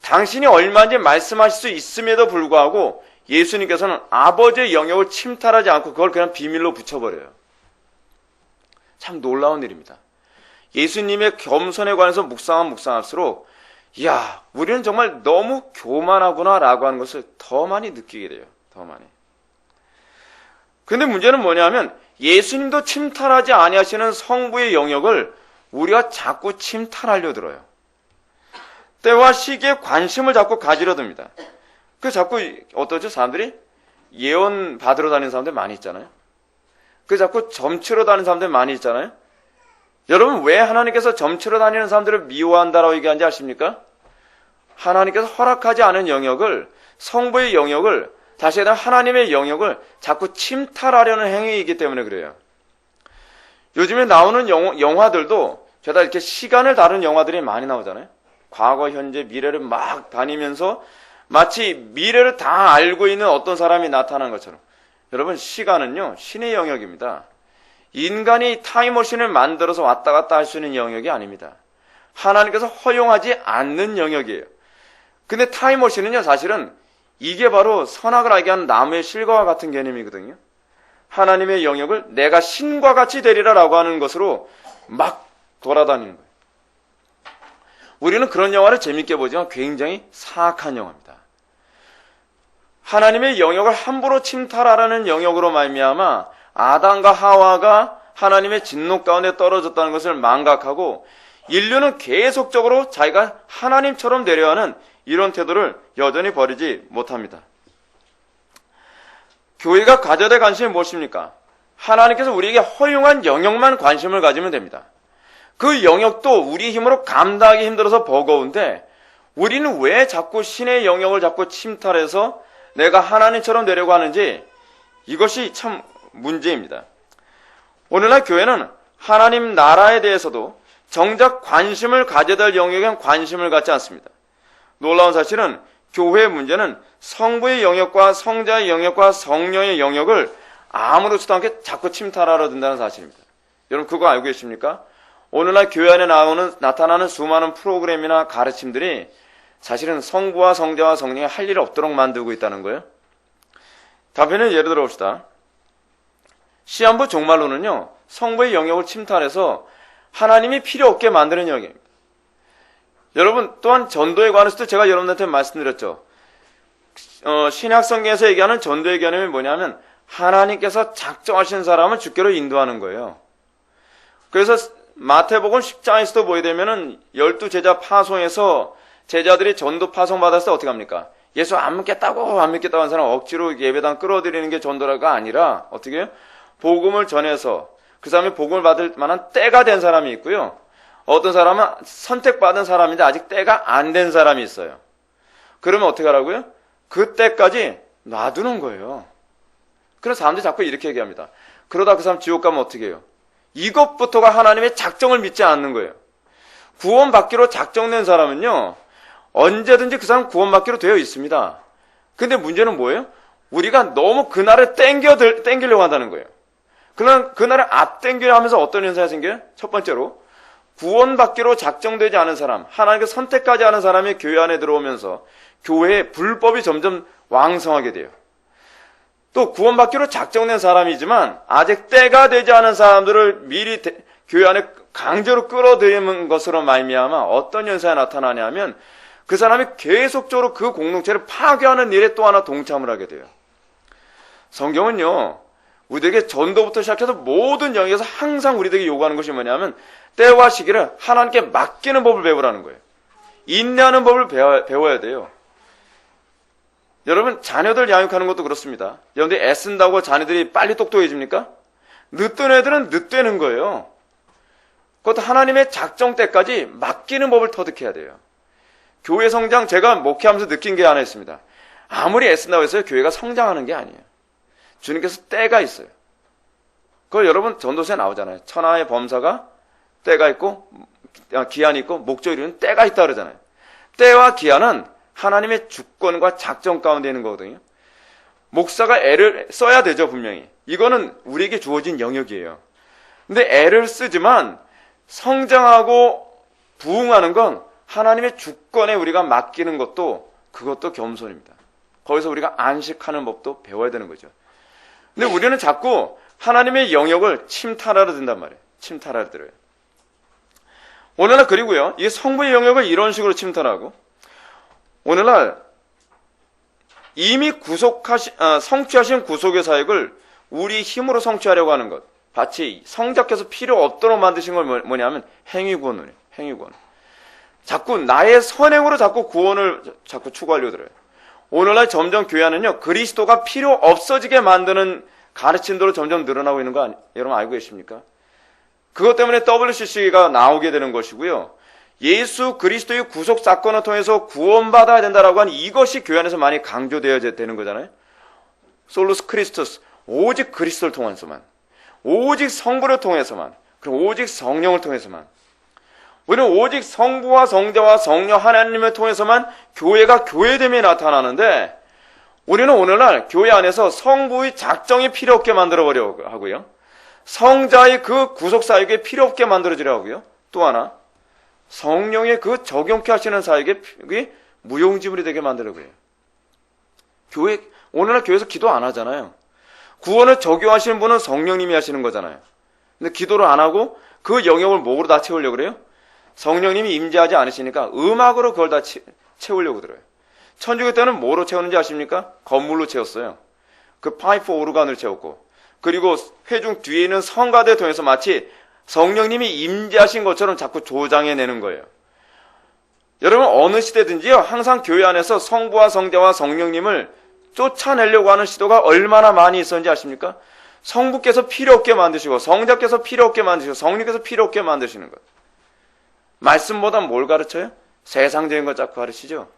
당신이 얼마인지 말씀하실 수 있음에도 불구하고 예수님께서는 아버지의 영역을 침탈하지 않고 그걸 그냥 비밀로 붙여버려요. 참 놀라운 일입니다. 예수님의 겸손에 관해서 묵상할수록 이야, 우리는 정말 너무 교만하구나 라고 하는 것을 더 많이 느끼게 돼요. 더 많이. 근데 문제는 뭐냐면 예수님도 침탈하지 아니하시는 성부의 영역을 우리가 자꾸 침탈하려 들어요. 때와 시기에 관심을 자꾸 가지려 듭니다. 그 자꾸 어떠죠? 사람들이 예언 받으러 다니는 사람들 많이 있잖아요. 그 자꾸 점치러 다니는 사람들 많이 있잖아요. 여러분, 왜 하나님께서 점치러 다니는 사람들을 미워한다라고 얘기하는지 아십니까? 하나님께서 허락하지 않은 영역을, 성부의 영역을, 다시 말하면 하나님의 영역을 자꾸 침탈하려는 행위이기 때문에 그래요. 요즘에 나오는 영화들도 죄다 이렇게 시간을 다룬 영화들이 많이 나오잖아요. 과거, 현재, 미래를 막 다니면서 마치 미래를 다 알고 있는 어떤 사람이 나타난 것처럼. 여러분, 시간은요, 신의 영역입니다. 인간이 타임머신을 만들어서 왔다 갔다 할 수 있는 영역이 아닙니다. 하나님께서 허용하지 않는 영역이에요. 근데 타임머신은요, 사실은 이게 바로 선악을 알게 하는 나무의 실과와 같은 개념이거든요. 하나님의 영역을 내가 신과 같이 되리라라고 하는 것으로 막 돌아다니는 거예요. 우리는 그런 영화를 재밌게 보지만 굉장히 사악한 영화입니다. 하나님의 영역을 함부로 침탈하라는 영역으로 말미암아 아담과 하와가 하나님의 진노 가운데 떨어졌다는 것을 망각하고 인류는 계속적으로 자기가 하나님처럼 되려 하는 이런 태도를 여전히 버리지 못합니다. 교회가 가져야 될 관심이 무엇입니까? 하나님께서 우리에게 허용한 영역만 관심을 가지면 됩니다. 그 영역도 우리 힘으로 감당하기 힘들어서 버거운데 우리는 왜 자꾸 신의 영역을 자꾸 침탈해서 내가 하나님처럼 되려고 하는지 이것이 참 문제입니다. 오늘날 교회는 하나님 나라에 대해서도 정작 관심을 가져야 될 영역엔 관심을 갖지 않습니다. 놀라운 사실은 교회의 문제는 성부의 영역과 성자의 영역과 성령의 영역을 아무렇지도 않게 자꾸 침탈하려 든다는 사실입니다. 여러분 그거 알고 계십니까? 오늘날 교회 안에 나타나는 수많은 프로그램이나 가르침들이 사실은 성부와 성자와 성령이 할 일 없도록 만들고 있다는 거예요. 답변은 예를 들어 봅시다. 시한부 종말론은요, 성부의 영역을 침탈해서 하나님이 필요 없게 만드는 영역입니다. 여러분, 또한 전도에 관해서도 제가 여러분한테 말씀드렸죠. 신약 성경에서 얘기하는 전도의 개념이 뭐냐면 하나님께서 작정하신 사람을 주께로 인도하는 거예요. 그래서 마태복음 10장에서도 보게 되면은 12제자 파송에서 제자들이 전도 파송 받았을 때 어떻게 합니까? 예수 안 믿겠다고 한 사람 억지로 예배당 끌어들이는 게 전도라가 아니라 어떻게 해요? 복음을 전해서 그 사람이 복음을 받을 만한 때가 된 사람이 있고요. 어떤 사람은 선택받은 사람인데 아직 때가 안 된 사람이 있어요. 그러면 어떻게 하라고요? 그 때까지 놔두는 거예요. 그래서 사람들이 자꾸 이렇게 얘기합니다. 그러다 그 사람 지옥 가면 어떻게 해요? 이것부터가 하나님의 작정을 믿지 않는 거예요. 구원받기로 작정된 사람은요, 언제든지 그 사람 구원받기로 되어 있습니다. 근데 문제는 뭐예요? 우리가 너무 그날을 땡기려고 한다는 거예요. 그날을 앞땡기려 하면서 어떤 현상이 생겨요? 첫 번째로, 구원받기로 작정되지 않은 사람, 하나님께 선택하지 않은 사람이 교회 안에 들어오면서 교회에 불법이 점점 왕성하게 돼요. 또 구원받기로 작정된 사람이지만 아직 때가 되지 않은 사람들을 미리 교회 안에 강제로 끌어들이는 것으로 말미암아 어떤 현상이 나타나냐면 그 사람이 계속적으로 그 공동체를 파괴하는 일에 또 하나 동참을 하게 돼요. 성경은요, 우리에게 전도부터 시작해서 모든 영역에서 항상 우리에게 요구하는 것이 뭐냐면 때와 시기를 하나님께 맡기는 법을 배우라는 거예요. 인내하는 법을 배워야 돼요. 여러분, 자녀들 양육하는 것도 그렇습니다. 여러분들이 애쓴다고 자녀들이 빨리 똑똑해집니까? 늦던 애들은 늦되는 거예요. 그것도 하나님의 작정 때까지 맡기는 법을 터득해야 돼요. 교회 성장, 제가 목회하면서 느낀 게 하나 있습니다. 아무리 애쓴다고 해서 교회가 성장하는 게 아니에요. 주님께서 때가 있어요. 그걸 여러분 전도서에 나오잖아요. 천하의 범사가 때가 있고 기한이 있고 목적이 이루는 때가 있다 그러잖아요. 때와 기한은 하나님의 주권과 작정 가운데 있는 거거든요. 목사가 애를 써야 되죠, 분명히. 이거는 우리에게 주어진 영역이에요. 근데 애를 쓰지만 성장하고 부흥하는 건 하나님의 주권에 우리가 맡기는 것도 그것도 겸손입니다. 거기서 우리가 안식하는 법도 배워야 되는 거죠. 근데 우리는 자꾸 하나님의 영역을 침탈하려 든단 말이에요. 침탈하려 들어요. 오늘날 그리고요, 이 성부의 영역을 이런 식으로 침탈하고, 오늘날 이미 성취하신 구속의 사역을 우리 힘으로 성취하려고 하는 것, 마치 성자께서 필요 없도록 만드신 걸 뭐냐면 행위구원이에요. 행위구원. 자꾸 나의 선행으로 자꾸 구원을 자꾸 추구하려고 들어요. 오늘날 점점 교회 안은요, 그리스도가 필요 없어지게 만드는 가르침대로 점점 늘어나고 있는 거 여러분 알고 계십니까? 그것 때문에 WCC가 나오게 되는 것이고요. 예수 그리스도의 구속 사건을 통해서 구원받아야 된다라고 하는 이것이 교회 안에서 많이 강조되어야 되는 거잖아요. 솔루스 크리스토스, 오직 그리스도를 통해서만, 오직 성부를 통해서만, 그리고 오직 성령을 통해서만, 우리는 오직 성부와 성자와 성령 하나님을 통해서만 교회가 교회됨이 나타나는데, 우리는 오늘날 교회 안에서 성부의 작정이 필요 없게 만들어버리려고 하고요, 성자의 그 구속사역이 필요 없게 만들어지려고 하고요, 또 하나 성령의 그 적용케 하시는 사역이 무용지물이 되게 만들려고 해요. 오늘날 교회에서 기도 안 하잖아요. 구원을 적용하시는 분은 성령님이 하시는 거잖아요. 근데 기도를 안 하고 그 영역을 뭐로 다 채우려고 그래요? 성령님이 임재하지 않으시니까 음악으로 그걸 다 채우려고 들어요. 천주교 때는 뭐로 채우는지 아십니까? 건물로 채웠어요. 그 파이프 오르간을 채웠고, 그리고 회중 뒤에 있는 성가대 통해서 마치 성령님이 임재하신 것처럼 자꾸 조장해내는 거예요. 여러분, 어느 시대든지요, 항상 교회 안에서 성부와 성자와 성령님을 쫓아내려고 하는 시도가 얼마나 많이 있었는지 아십니까? 성부께서 필요 없게 만드시고, 성자께서 필요 없게 만드시고, 성령께서 필요 없게 만드시는 것. 말씀보다 뭘 가르쳐요? 세상적인 것 자꾸 가르치죠.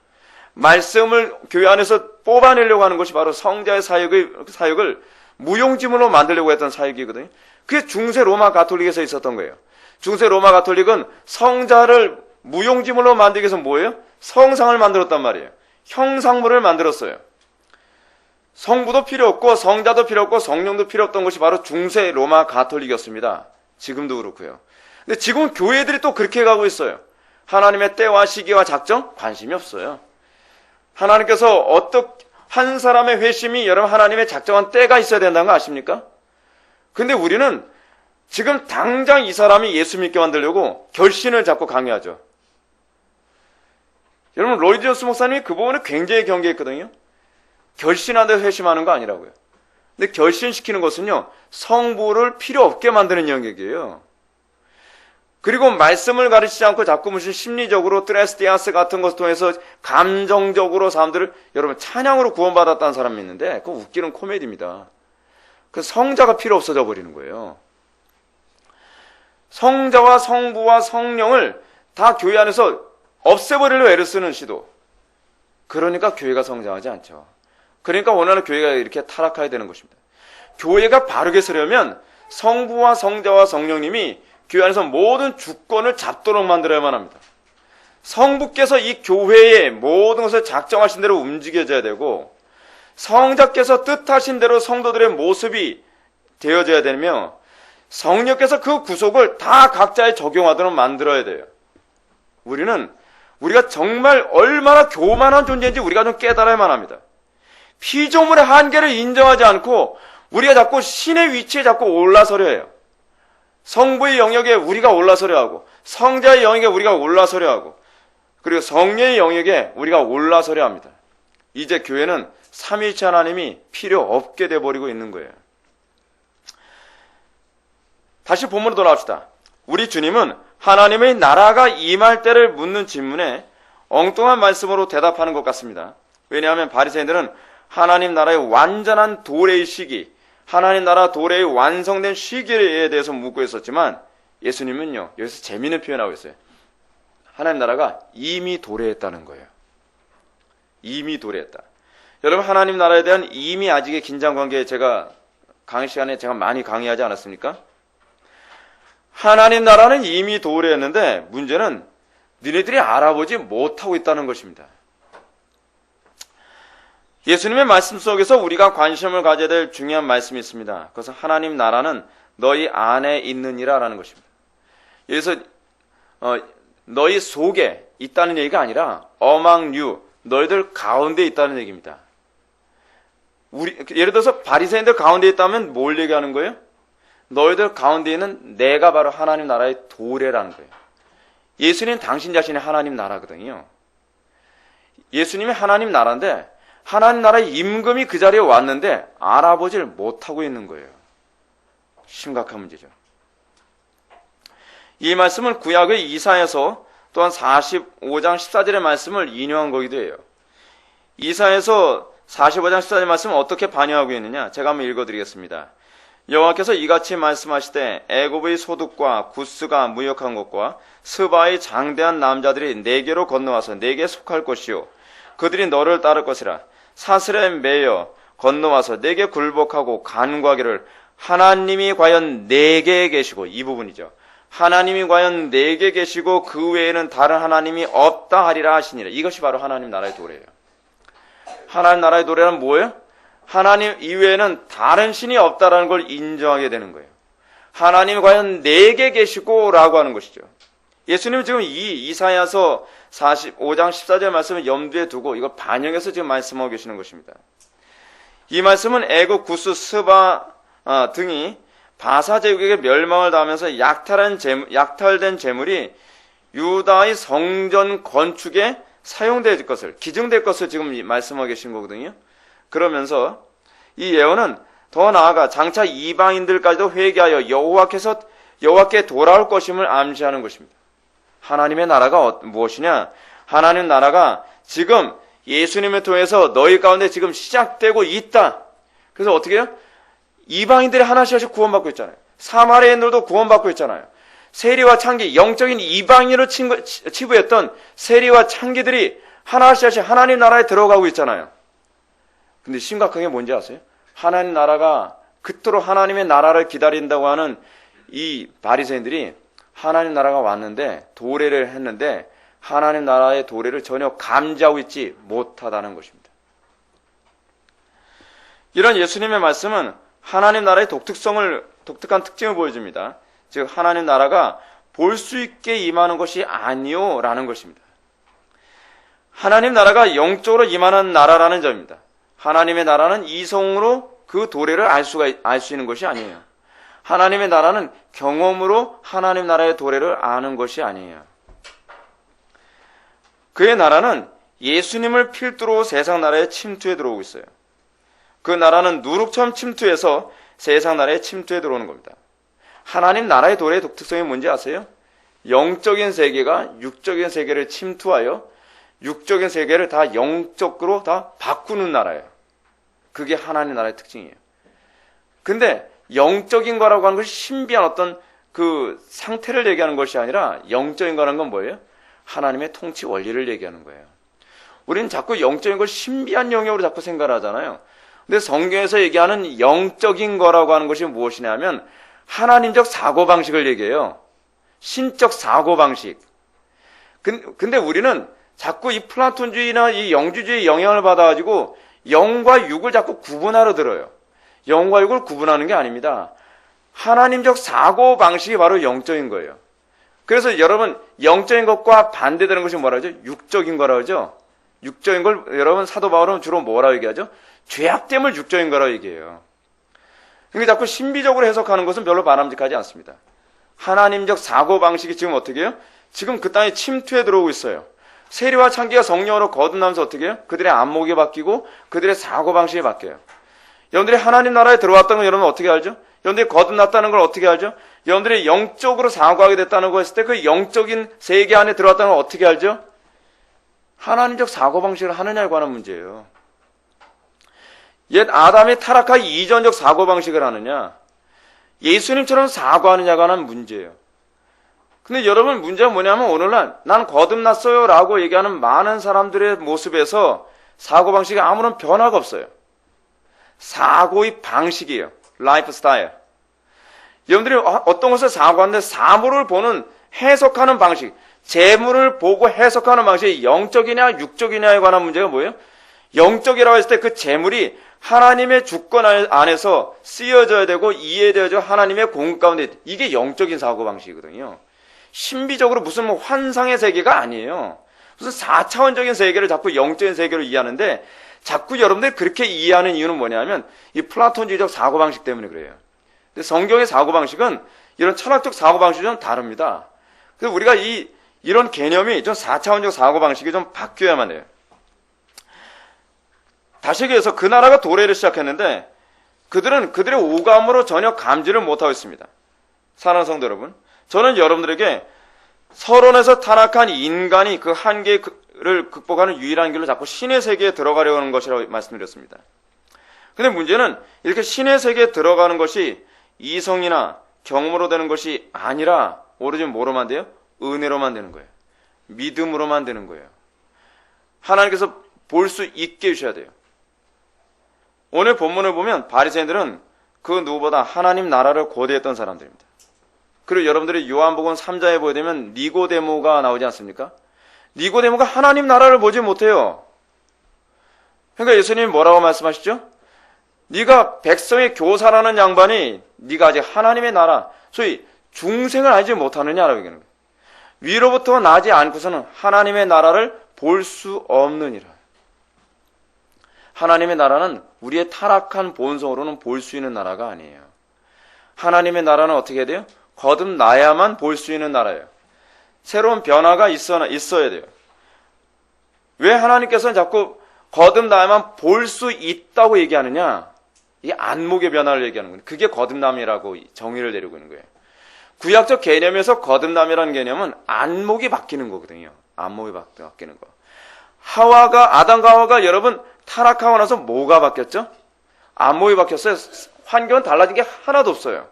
말씀을 교회 안에서 뽑아내려고 하는 것이 바로 성자의 사역을 무용지물로 만들려고 했던 사역이거든요. 그게 중세 로마 가톨릭에서 있었던 거예요. 중세 로마 가톨릭은 성자를 무용지물로 만들기 위해서 뭐예요? 성상을 만들었단 말이에요. 형상물을 만들었어요. 성부도 필요 없고 성자도 필요 없고 성령도 필요 없던 것이 바로 중세 로마 가톨릭이었습니다. 지금도 그렇고요. 근데 지금 교회들이 또 그렇게 가고 있어요. 하나님의 때와 시기와 작정 관심이 없어요. 하나님께서 한 사람의 회심이 여러분 하나님의 작정한 때가 있어야 된다는 거 아십니까? 근데 우리는 지금 당장 이 사람이 예수 믿게 만들려고 결신을 자꾸 강요하죠. 여러분, 로이드 존스 목사님이 그 부분에 굉장히 경계했거든요. 결신하는데 회심하는 거 아니라고요. 근데 결신시키는 것은요, 성부를 필요 없게 만드는 영역이에요. 그리고 말씀을 가르치지 않고 자꾸 무슨 심리적으로 트레스티아스 같은 것을 통해서 감정적으로 사람들을, 여러분, 찬양으로 구원받았다는 사람이 있는데 그거 웃기는 코미디입니다. 그 성자가 필요 없어져 버리는 거예요. 성자와 성부와 성령을 다 교회 안에서 없애버리려고 애를 쓰는 시도. 그러니까 교회가 성장하지 않죠. 그러니까 원하는 교회가 이렇게 타락해야 되는 것입니다. 교회가 바르게 서려면 성부와 성자와 성령님이 교회 안에서 모든 주권을 잡도록 만들어야만 합니다. 성부께서 이 교회의 모든 것을 작정하신 대로 움직여져야 되고, 성자께서 뜻하신 대로 성도들의 모습이 되어져야 되며, 성령께서 그 구속을 다 각자에 적용하도록 만들어야 돼요. 우리가 정말 얼마나 교만한 존재인지 우리가 좀 깨달아야만 합니다. 피조물의 한계를 인정하지 않고 우리가 자꾸 신의 위치에 자꾸 올라서려 해요. 성부의 영역에 우리가 올라서려 하고, 성자의 영역에 우리가 올라서려 하고, 그리고 성령의 영역에 우리가 올라서려 합니다. 이제 교회는 삼위일체 하나님이 필요 없게 돼버리고 있는 거예요. 다시 본문으로 돌아갑시다. 우리 주님은 하나님의 나라가 임할 때를 묻는 질문에 엉뚱한 말씀으로 대답하는 것 같습니다. 왜냐하면 바리새인들은 하나님 나라의 완전한 도래의 시기, 하나님 나라 도래의 완성된 시기에 대해서 묻고 있었지만, 예수님은요, 여기서 재미있는 표현하고 있어요. 하나님 나라가 이미 도래했다는 거예요. 이미 도래했다. 여러분, 하나님 나라에 대한 이미 아직의 긴장관계에 제가 강의 시간에 제가 많이 강의하지 않았습니까? 하나님 나라는 이미 도래했는데 문제는 너희들이 알아보지 못하고 있다는 것입니다. 예수님의 말씀 속에서 우리가 관심을 가져야 될 중요한 말씀이 있습니다. 그것은 하나님 나라는 너희 안에 있느니라 라는 것입니다. 여기서 너희 속에 있다는 얘기가 아니라 among you, 너희들 가운데 있다는 얘기입니다. 예를 들어서 바리새인들 가운데 있다면 뭘 얘기하는 거예요? 너희들 가운데 있는 내가 바로 하나님 나라의 도래라는 거예요. 예수님 당신 자신이 하나님 나라거든요. 예수님이 하나님 나라인데 하나님 나라의 임금이 그 자리에 왔는데 알아보질 못하고 있는 거예요. 심각한 문제죠. 이 말씀은 구약의 이사야서 또한 45장 14절의 말씀을 인용한 거기도 해요. 이사야서 45장 14절 말씀은 어떻게 반영하고 있느냐? 제가 한번 읽어드리겠습니다. 여호와께서 이같이 말씀하시되 애굽의 소득과 구스가 무역한 것과 스바의 장대한 남자들이 내게로 건너와서 내게 속할 것이요 그들이 너를 따를 것이라. 사슬에 매여 건너와서 내게 굴복하고 간구하기를 하나님이 과연 내게 계시고, 이 부분이죠. 하나님이 과연 내게 계시고 그 외에는 다른 하나님이 없다 하리라 하시니라. 이것이 바로 하나님 나라의 도래예요. 하나님 나라의 도래는 뭐예요? 하나님 이외에는 다른 신이 없다라는 걸 인정하게 되는 거예요. 하나님이 과연 내게 계시고 라고 하는 것이죠. 예수님은 지금 이 이사야서 45장 14절 말씀을 염두에 두고 이걸 반영해서 지금 말씀하고 계시는 것입니다. 이 말씀은 애굽 구스 스바 등이 바사 제국에게 멸망을 당하면서 약탈된 재물이 유다의 성전 건축에 사용될 것을, 기증될 것을 지금 말씀하고 계신 거거든요. 그러면서 이 예언은 더 나아가 장차 이방인들까지도 회개하여 여호와께 돌아올 것임을 암시하는 것입니다. 하나님의 나라가 무엇이냐? 하나님 나라가 지금 예수님을 통해서 너희 가운데 지금 시작되고 있다. 그래서 어떻게 해요? 이방인들이 하나씩 구원받고 있잖아요. 사마리아인들도 구원받고 있잖아요. 세리와 창기, 영적인 이방인으로 치부했던 세리와 창기들이 하나씩 하나님 나라에 들어가고 있잖아요. 근데 심각한 게 뭔지 아세요? 하나님 나라가 그토록 하나님의 나라를 기다린다고 하는 이 바리새인들이 하나님 나라가 왔는데 도래를 했는데 하나님 나라의 도래를 전혀 감지하고 있지 못하다는 것입니다. 이런 예수님의 말씀은 하나님 나라의 독특한 특징을 보여줍니다. 즉 하나님 나라가 볼 수 있게 임하는 것이 아니요 라는 것입니다. 하나님 나라가 영적으로 임하는 나라라는 점입니다. 하나님의 나라는 이성으로 그 도래를 알 수 있는 것이 아니에요. 하나님의 나라는 경험으로 하나님 나라의 도래를 아는 것이 아니에요. 그의 나라는 예수님을 필두로 세상 나라에 침투해 들어오고 있어요. 그 나라는 누룩처럼 침투해서 세상 나라에 침투해 들어오는 겁니다. 하나님 나라의 도래의 독특성이 뭔지 아세요? 영적인 세계가 육적인 세계를 침투하여 육적인 세계를 다 영적으로 다 바꾸는 나라예요. 그게 하나님 나라의 특징이에요. 근데 영적인 거라고 하는 것이 신비한 어떤 그 상태를 얘기하는 것이 아니라 영적인 거라는 건 뭐예요? 하나님의 통치 원리를 얘기하는 거예요. 우리는 자꾸 영적인 걸 신비한 영역으로 자꾸 생각을 하잖아요. 근데 성경에서 얘기하는 영적인 거라고 하는 것이 무엇이냐면 하나님적 사고방식을 얘기해요. 신적 사고방식. 근데 우리는 자꾸 이 플라톤주의나 이 영주주의 영향을 받아가지고 영과 육을 자꾸 구분하러 들어요. 영과 육을 구분하는 게 아닙니다. 하나님적 사고방식이 바로 영적인 거예요. 그래서 여러분 영적인 것과 반대되는 것이 뭐라 하죠? 육적인 거라 하죠. 육적인 걸 여러분 사도 바울은 주로 뭐라고 얘기하죠? 죄악됨을 육적인 거라고 얘기해요. 그러니까 자꾸 신비적으로 해석하는 것은 별로 바람직하지 않습니다. 하나님적 사고방식이 지금 어떻게 해요? 지금 그 땅에 침투해 들어오고 있어요. 세리와 창기가 성령으로 거듭나면서 어떻게 해요? 그들의 안목이 바뀌고 그들의 사고방식이 바뀌어요. 여러분들이 하나님 나라에 들어왔다는 걸 여러분 어떻게 알죠? 여러분들이 거듭났다는 걸 어떻게 알죠? 여러분들이 영적으로 사고하게 됐다는 거 했을 때 그 영적인 세계 안에 들어왔다는 걸 어떻게 알죠? 하나님적 사고방식을 하느냐에 관한 문제예요. 옛 아담이 타락하기 이전적 사고방식을 하느냐, 예수님처럼 사고하느냐가 관한 문제예요. 근데 여러분 문제가 뭐냐면 오늘날 난 거듭났어요 라고 얘기하는 많은 사람들의 모습에서 사고방식에 아무런 변화가 없어요. 사고의 방식이에요. 라이프 스타일. 여러분들이 어떤 것을 사고하는데 사물을 보는 해석하는 방식, 재물을 보고 해석하는 방식이 영적이냐 육적이냐에 관한 문제가 뭐예요? 영적이라고 했을 때 그 재물이 하나님의 주권 안에서 쓰여져야 되고 이해되어져 하나님의 공 가운데, 이게 영적인 사고방식이거든요. 신비적으로 무슨 뭐 환상의 세계가 아니에요. 무슨 4차원적인 세계를 자꾸 영적인 세계로 이해하는데 자꾸 여러분들이 그렇게 이해하는 이유는 뭐냐면 이 플라톤주의적 사고방식 때문에 그래요. 근데 성경의 사고방식은 이런 철학적 사고방식이 좀 다릅니다. 그래서 우리가 이런 개념이 좀 4차원적 사고방식이 좀 바뀌어야만 해요. 다시 얘기해서 그 나라가 도래를 시작했는데 그들은 그들의 오감으로 전혀 감지를 못하고 있습니다. 사랑하는 성도 여러분, 저는 여러분들에게 서론에서 타락한 인간이 그 한계를 극복하는 유일한 길로 자꾸 신의 세계에 들어가려고 하는 것이라고 말씀드렸습니다. 근데 문제는 이렇게 신의 세계에 들어가는 것이 이성이나 경험으로 되는 것이 아니라 오로지 뭐로만 돼요? 은혜로만 되는 거예요. 믿음으로만 되는 거예요. 하나님께서 볼 수 있게 해주셔야 돼요. 오늘 본문을 보면 바리새인들은 그 누구보다 하나님 나라를 고대했던 사람들입니다. 그리고 여러분들이 요한복음 3장에 보게 되면 니고데모가 나오지 않습니까? 니고데모가 하나님 나라를 보지 못해요. 그러니까 예수님이 뭐라고 말씀하시죠? 네가 백성의 교사라는 양반이 네가 아직 하나님의 나라, 소위 중생을 알지 못하느냐라고 얘기하는 거예요. 위로부터 나지 않고서는 하나님의 나라를 볼 수 없느니라. 하나님의 나라는 우리의 타락한 본성으로는 볼 수 있는 나라가 아니에요. 하나님의 나라는 어떻게 해야 돼요? 거듭나야만 볼 수 있는 나라예요. 새로운 변화가 있어야 돼요. 왜 하나님께서는 자꾸 거듭나야만 볼 수 있다고 얘기하느냐? 이게 안목의 변화를 얘기하는 거예요. 그게 거듭남이라고 정의를 내리고 있는 거예요. 구약적 개념에서 거듭남이라는 개념은 안목이 바뀌는 거거든요. 안목이 바뀌는 거. 아담과 하와가 여러분 타락하고 나서 뭐가 바뀌었죠? 안목이 바뀌었어요. 환경은 달라진 게 하나도 없어요.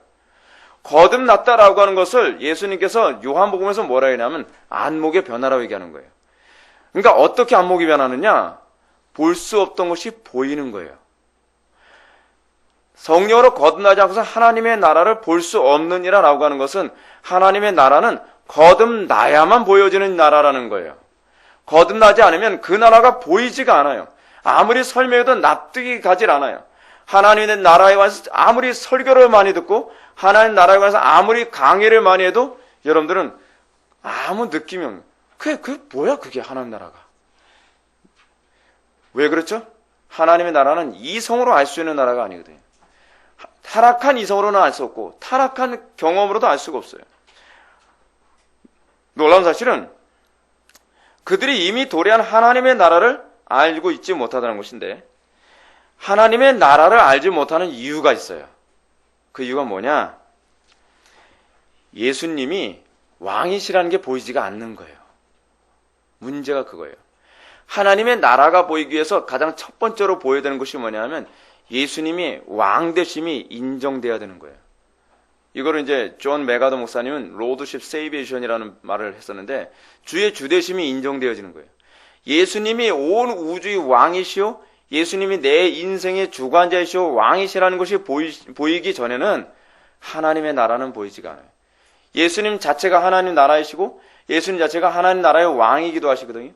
거듭났다라고 하는 것을 예수님께서 요한복음에서 뭐라 했냐면 안목의 변화라고 얘기하는 거예요. 그러니까 어떻게 안목이 변하느냐? 볼 수 없던 것이 보이는 거예요. 성령으로 거듭나지 않고서 하나님의 나라를 볼 수 없느니라라고 하는 것은 하나님의 나라는 거듭나야만 보여지는 나라라는 거예요. 거듭나지 않으면 그 나라가 보이지가 않아요. 아무리 설명해도 납득이 가질 않아요. 하나님의 나라에 관해서 아무리 설교를 많이 듣고 하나님 나라에 관해서 아무리 강의를 많이 해도 여러분들은 아무 느낌이 없는 거예요. 그게 뭐야 그게 하나님 나라가. 왜 그렇죠? 하나님의 나라는 이성으로 알 수 있는 나라가 아니거든요. 타락한 이성으로는 알 수 없고 타락한 경험으로도 알 수가 없어요. 놀라운 사실은 그들이 이미 도래한 하나님의 나라를 알고 있지 못하다는 것인데 하나님의 나라를 알지 못하는 이유가 있어요. 그 이유가 뭐냐? 예수님이 왕이시라는 게 보이지가 않는 거예요. 문제가 그거예요. 하나님의 나라가 보이기 위해서 가장 첫 번째로 보여야 되는 것이 뭐냐면 예수님이 왕 되심이 인정돼야 되는 거예요. 이거를 이제 존 메가더 목사님은 로드십 세이베이션이라는 말을 했었는데 주의 주되심이 인정되어지는 거예요. 예수님이 온 우주의 왕이시오, 예수님이 내 인생의 주관자이시오, 왕이시라는 것이 보이기 전에는 하나님의 나라는 보이지가 않아요. 예수님 자체가 하나님 나라이시고 예수님 자체가 하나님 나라의 왕이기도 하시거든요.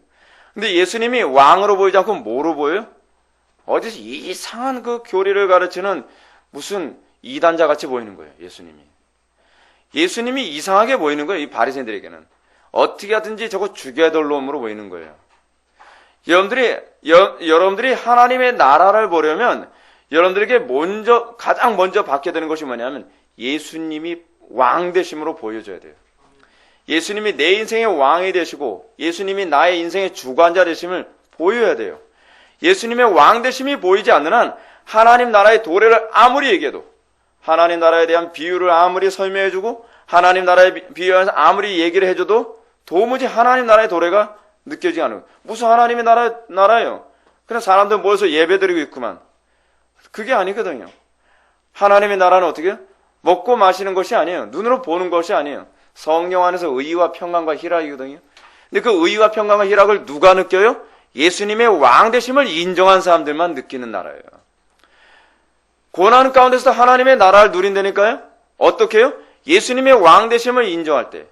근데 예수님이 왕으로 보이지 않고 뭐로 보여요? 어디서 이상한 그 교리를 가르치는 무슨 이단자 같이 보이는 거예요. 예수님이 이상하게 보이는 거예요. 이 바리새인들에게는 어떻게 하든지 저거 죽여야 될 놈으로 보이는 거예요. 여러분들이 하나님의 나라를 보려면 여러분들에게 가장 먼저 받게 되는 것이 뭐냐면 예수님이 왕 되심으로 보여줘야 돼요. 예수님이 내 인생의 왕이 되시고 예수님이 나의 인생의 주관자 되심을 보여야 돼요. 예수님의 왕 되심이 보이지 않는 한 하나님 나라의 도래를 아무리 얘기해도 하나님 나라에 대한 비유를 아무리 설명해주고 하나님 나라에 비유해서 아무리 얘기를 해줘도 도무지 하나님 나라의 도래가 느껴지지 않아요. 무슨 하나님의 나라예요? 그냥 사람들 모여서 예배드리고 있구만. 그게 아니거든요. 하나님의 나라는 어떻게 해요? 먹고 마시는 것이 아니에요. 눈으로 보는 것이 아니에요. 성령 안에서 의와 평강과 희락이거든요. 근데 그 의와 평강과 희락을 누가 느껴요? 예수님의 왕 되심을 인정한 사람들만 느끼는 나라예요. 고난 가운데서 하나님의 나라를 누린다니까요? 어떻게 해요? 예수님의 왕 되심을 인정할 때.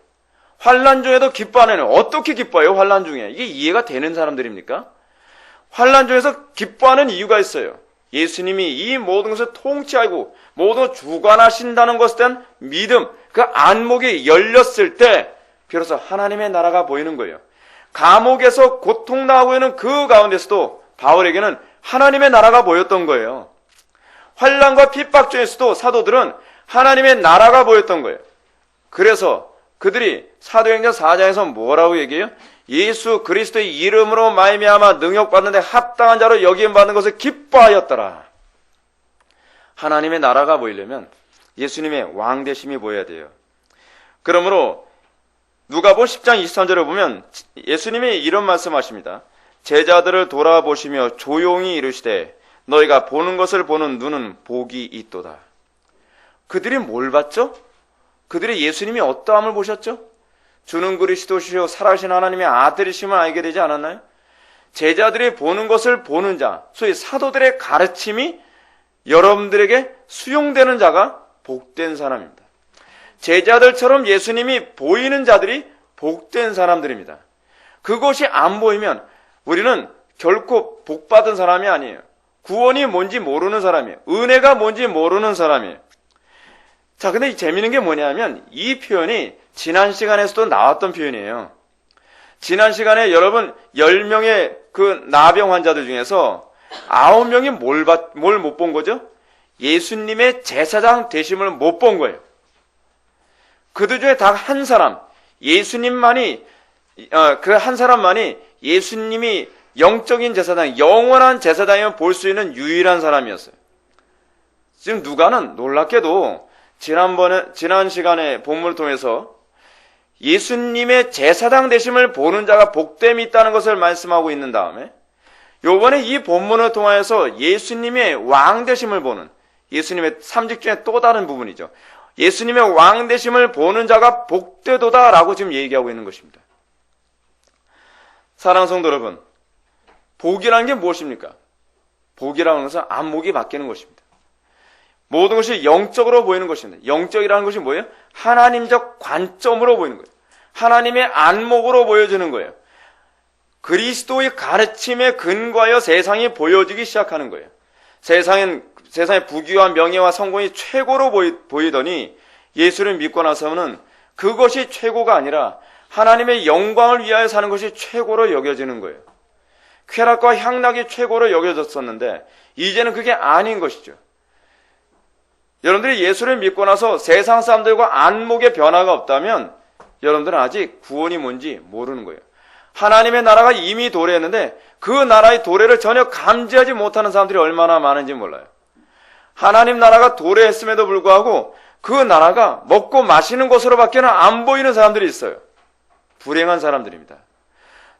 환난 중에도 기뻐하는, 어떻게 기뻐해요? 환난 중에. 이게 이해가 되는 사람들입니까? 환난 중에서 기뻐하는 이유가 있어요. 예수님이 이 모든 것을 통치하고 모든 것을 주관하신다는 것에 대한 믿음, 그 안목이 열렸을 때 비로소 하나님의 나라가 보이는 거예요. 감옥에서 고통당하고 있는 그 가운데서도 바울에게는 하나님의 나라가 보였던 거예요. 환난과 핍박 중에서도 사도들은 하나님의 나라가 보였던 거예요. 그래서 그들이 사도행전 4장에서 뭐라고 얘기해요? 예수 그리스도의 이름으로 말미암아 능력받는 데 합당한 자로 여김받는 것을 기뻐하였더라. 하나님의 나라가 보이려면 예수님의 왕되심이 보여야 돼요. 그러므로 누가복음 10장 23절을 보면 예수님이 이런 말씀하십니다. 제자들을 돌아보시며 조용히 이르시되 너희가 보는 것을 보는 눈은 복이 있도다. 그들이 뭘 봤죠? 그들이 예수님이 어떠함을 보셨죠? 주는 그리스도시요 살아계신 하나님의 아들이심을 알게 되지 않았나요? 제자들이 보는 것을 보는 자, 소위 사도들의 가르침이 여러분들에게 수용되는 자가 복된 사람입니다. 제자들처럼 예수님이 보이는 자들이 복된 사람들입니다. 그것이 안 보이면 우리는 결코 복받은 사람이 아니에요. 구원이 뭔지 모르는 사람이에요. 은혜가 뭔지 모르는 사람이에요. 자, 근데 재미있는 게 뭐냐면 이 표현이 지난 시간에서도 나왔던 표현이에요. 지난 시간에 여러분 10명의 그 나병 환자들 중에서 9명이 뭘 못 본 거죠? 예수님의 제사장 되심을 못 본 거예요. 그들 중에 딱 한 사람, 예수님만이, 그 한 사람만이 예수님이 영적인 제사장, 영원한 제사장이면 볼 수 있는 유일한 사람이었어요. 지금 누가는 놀랍게도 지난 시간에 본문을 통해서 예수님의 제사장 되심을 보는 자가 복됨이 있다는 것을 말씀하고 있는 다음에 요번에 이 본문을 통하여서 예수님의 왕 되심을 보는 예수님의 삼직 중에 또 다른 부분이죠. 예수님의 왕 되심을 보는 자가 복되도다라고 지금 얘기하고 있는 것입니다. 사랑하는 성도 여러분, 복이라는 게 무엇입니까? 복이라는 것은 안목이 바뀌는 것입니다. 모든 것이 영적으로 보이는 것입니다. 영적이라는 것이 뭐예요? 하나님적 관점으로 보이는 거예요. 하나님의 안목으로 보여지는 거예요. 그리스도의 가르침에 근거하여 세상이 보여지기 시작하는 거예요. 세상의 부귀와 명예와 성공이 최고로 보이더니 예수를 믿고 나서는 그것이 최고가 아니라 하나님의 영광을 위하여 사는 것이 최고로 여겨지는 거예요. 쾌락과 향락이 최고로 여겨졌었는데 이제는 그게 아닌 것이죠. 여러분들이 예수를 믿고 나서 세상 사람들과 안목의 변화가 없다면 여러분들은 아직 구원이 뭔지 모르는 거예요. 하나님의 나라가 이미 도래했는데 그 나라의 도래를 전혀 감지하지 못하는 사람들이 얼마나 많은지 몰라요. 하나님 나라가 도래했음에도 불구하고 그 나라가 먹고 마시는 것으로밖에는 안 보이는 사람들이 있어요. 불행한 사람들입니다.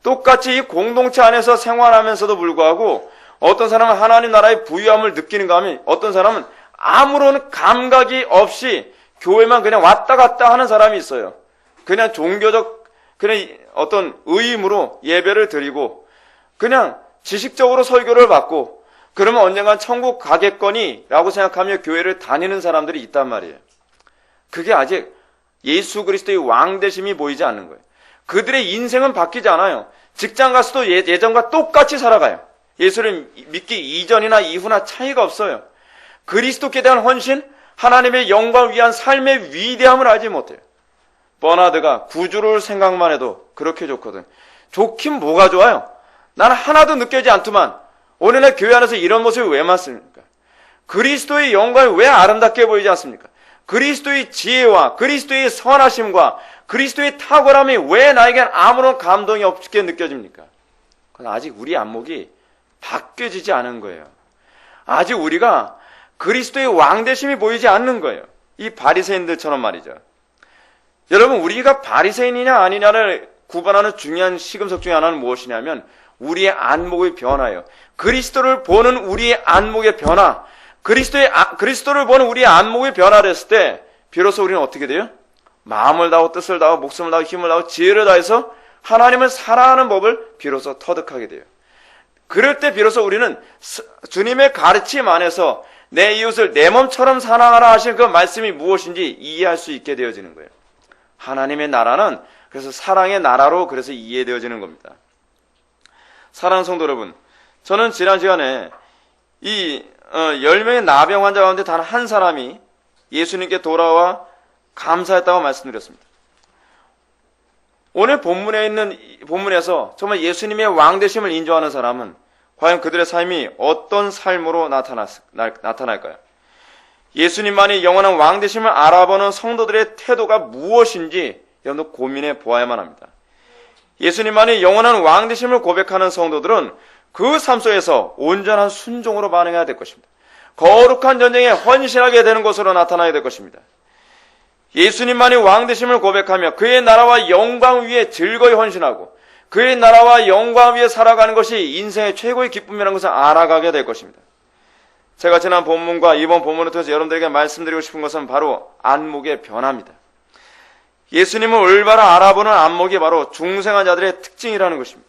똑같이 이 공동체 안에서 생활하면서도 불구하고 어떤 사람은 하나님 나라의 부유함을 느끼는가 하면 어떤 사람은 아무런 감각이 없이 교회만 그냥 왔다 갔다 하는 사람이 있어요. 그냥 종교적 그냥 어떤 의임으로 예배를 드리고 그냥 지식적으로 설교를 받고 그러면 언젠간 천국 가겠거니라고 생각하며 교회를 다니는 사람들이 있단 말이에요. 그게 아직 예수 그리스도의 왕되심이 보이지 않는 거예요. 그들의 인생은 바뀌지 않아요. 직장 가서도 예전과 똑같이 살아가요. 예수를 믿기 이전이나 이후나 차이가 없어요. 그리스도께 대한 헌신, 하나님의 영광을 위한 삶의 위대함을 알지 못해요. 버나드가 구주를 생각만 해도 그렇게 좋거든. 좋긴 뭐가 좋아요? 나는 하나도 느껴지지 않더만 오늘날 교회 안에서 이런 모습이 왜 많습니까? 그리스도의 영광이 왜 아름답게 보이지 않습니까? 그리스도의 지혜와 그리스도의 선하심과 그리스도의 탁월함이 왜 나에겐 아무런 감동이 없게 느껴집니까? 그건 아직 우리 안목이 바뀌어지지 않은 거예요. 아직 우리가 그리스도의 왕되심이 보이지 않는 거예요. 이 바리새인들처럼 말이죠. 여러분, 우리가 바리새인이냐 아니냐를 구분하는 중요한 시금석 중에 하나는 무엇이냐면 우리의 안목의 변화예요. 그리스도를 보는 우리의 안목의 변화, 그리스도를 보는 우리의 안목의 변화를 했을 때 비로소 우리는 어떻게 돼요? 마음을 다하고 뜻을 다하고 목숨을 다하고 힘을 다하고 지혜를 다해서 하나님을 사랑하는 법을 비로소 터득하게 돼요. 그럴 때 비로소 우리는 주님의 가르침 안에서 내 이웃을 내 몸처럼 사랑하라 하신 그 말씀이 무엇인지 이해할 수 있게 되어지는 거예요. 하나님의 나라는 그래서 사랑의 나라로 그래서 이해되어지는 겁니다. 사랑하는 성도 여러분, 저는 지난 시간에 이 10명의 나병 환자 가운데 단 한 사람이 예수님께 돌아와 감사했다고 말씀드렸습니다. 오늘 본문에서 정말 예수님의 왕되심을 인정하는 사람은 과연 그들의 삶이 어떤 삶으로 나타날까요? 예수님만이 영원한 왕 되심을 알아보는 성도들의 태도가 무엇인지 여러분 고민해 보아야만 합니다. 예수님만이 영원한 왕 되심을 고백하는 성도들은 그 삶 속에서 온전한 순종으로 반응해야 될 것입니다. 거룩한 전쟁에 헌신하게 되는 것으로 나타나야 될 것입니다. 예수님만이 왕 되심을 고백하며 그의 나라와 영광 위에 즐거이 헌신하고 그의 나라와 영광 위에 살아가는 것이 인생의 최고의 기쁨이라는 것을 알아가게 될 것입니다. 제가 지난 본문과 이번 본문을 통해서 여러분들에게 말씀드리고 싶은 것은 바로 안목의 변화입니다. 예수님을 올바로 알아보는 안목이 바로 중생한 자들의 특징이라는 것입니다.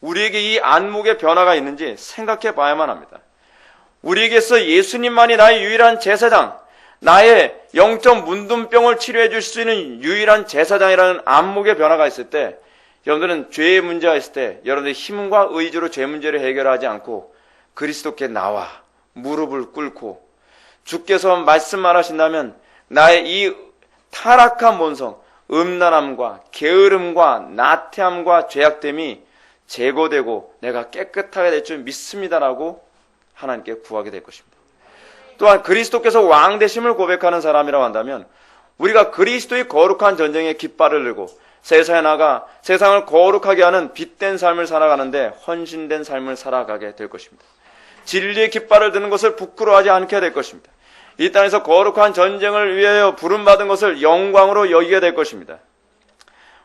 우리에게 이 안목의 변화가 있는지 생각해 봐야만 합니다. 우리에게서 예수님만이 나의 유일한 제사장, 나의 영적 문둥병을 치료해 줄 수 있는 유일한 제사장이라는 안목의 변화가 있을 때, 여러분들은 죄의 문제가 있을 때 여러분들의 힘과 의지로 죄 문제를 해결하지 않고 그리스도께 나와 무릎을 꿇고 주께서 말씀만 하신다면 나의 이 타락한 본성, 음란함과 게으름과 나태함과 죄악됨이 제거되고 내가 깨끗하게 될 줄 믿습니다라고 하나님께 구하게 될 것입니다. 또한 그리스도께서 왕 되심을 고백하는 사람이라고 한다면 우리가 그리스도의 거룩한 전쟁에 깃발을 들고 세상에 나가 세상을 거룩하게 하는 빛된 삶을 살아가는데 헌신된 삶을 살아가게 될 것입니다. 진리의 깃발을 드는 것을 부끄러워하지 않게 될 것입니다. 이 땅에서 거룩한 전쟁을 위하여 부름받은 것을 영광으로 여기게 될 것입니다.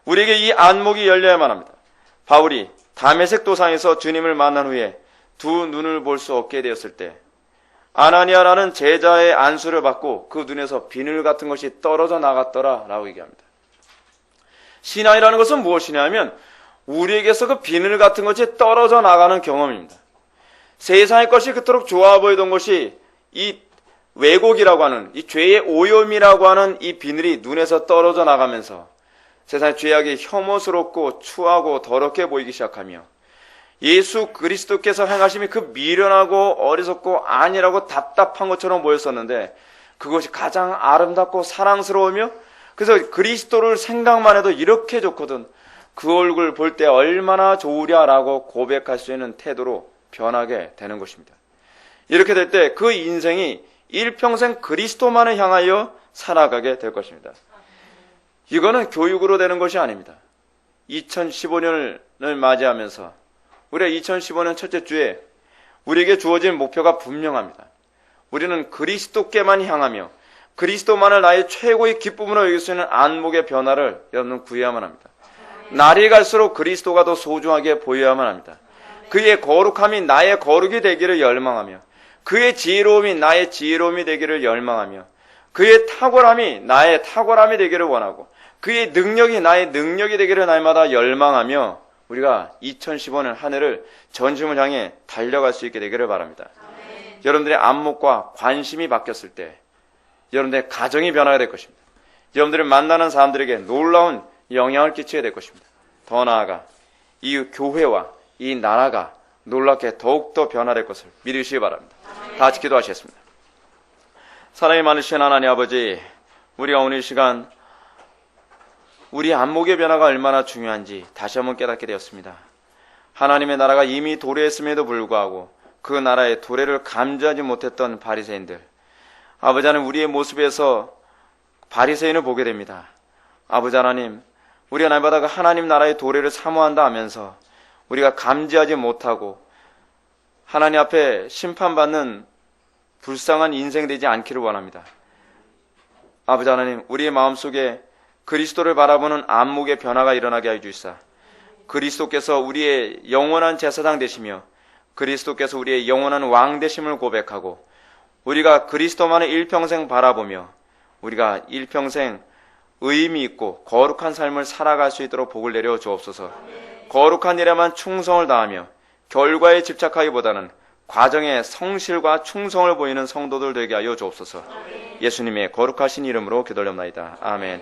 우리에게 이 안목이 열려야만 합니다. 바울이 다메섹 도상에서 주님을 만난 후에 두 눈을 볼 수 없게 되었을 때 아나니아라는 제자의 안수를 받고 그 눈에서 비늘 같은 것이 떨어져 나갔더라 라고 얘기합니다. 신앙이라는 것은 무엇이냐 하면 우리에게서 그 비늘 같은 것이 떨어져 나가는 경험입니다. 세상의 것이 그토록 좋아 보이던 것이 이 왜곡이라고 하는 이 죄의 오염이라고 하는 이 비늘이 눈에서 떨어져 나가면서 세상의 죄악이 혐오스럽고 추하고 더럽게 보이기 시작하며 예수 그리스도께서 행하심이 그 미련하고 어리석고 안일하고 답답한 것처럼 보였었는데 그것이 가장 아름답고 사랑스러우며 그래서 그리스도를 생각만 해도 이렇게 좋거든 그 얼굴 볼 때 얼마나 좋으랴라고 고백할 수 있는 태도로 변하게 되는 것입니다. 이렇게 될 때 그 인생이 일평생 그리스도만을 향하여 살아가게 될 것입니다. 이거는 교육으로 되는 것이 아닙니다. 2015년을 맞이하면서 우리가 2015년 첫째 주에 우리에게 주어진 목표가 분명합니다. 우리는 그리스도께만 향하며 그리스도만을 나의 최고의 기쁨으로 여길 수 있는 안목의 변화를 여러분은 구해야만 합니다. 날이 갈수록 그리스도가 더 소중하게 보여야만 합니다. 그의 거룩함이 나의 거룩이 되기를 열망하며 그의 지혜로움이 나의 지혜로움이 되기를 열망하며 그의 탁월함이 나의 탁월함이 되기를 원하고 그의 능력이 나의 능력이 되기를 날마다 열망하며 우리가 2015년 한 해를 전심을 향해 달려갈 수 있게 되기를 바랍니다. 여러분들의 안목과 관심이 바뀌었을 때 여러분들의 가정이 변화가 될 것입니다. 여러분들을 만나는 사람들에게 놀라운 영향을 끼치게 될 것입니다. 더 나아가 이 교회와 이 나라가 놀랍게 더욱더 변화될 것을 믿으시기 바랍니다. 다 같이 기도하시겠습니다. 사랑이 많으신 하나님 아버지, 우리가 오늘 이 시간 우리 안목의 변화가 얼마나 중요한지 다시 한번 깨닫게 되었습니다. 하나님의 나라가 이미 도래했음에도 불구하고 그 나라의 도래를 감지하지 못했던 바리새인들, 아버지 하나님 우리의 모습에서 바리새인을 보게 됩니다. 아버지 하나님, 우리가 날마다 그 하나님 나라의 도래를 사모한다 하면서 우리가 감지하지 못하고 하나님 앞에 심판받는 불쌍한 인생 되지 않기를 원합니다. 아버지 하나님, 우리의 마음속에 그리스도를 바라보는 안목의 변화가 일어나게 하여 주시사 그리스도께서 우리의 영원한 제사장 되시며 그리스도께서 우리의 영원한 왕 되심을 고백하고 우리가 그리스도만을 일평생 바라보며 우리가 일평생 의미 있고 거룩한 삶을 살아갈 수 있도록 복을 내려 주옵소서. 거룩한 일에만 충성을 다하며 결과에 집착하기보다는 과정의 성실과 충성을 보이는 성도들 되게 하여 주옵소서. 예수님의 거룩하신 이름으로 기도합나이다. 아멘.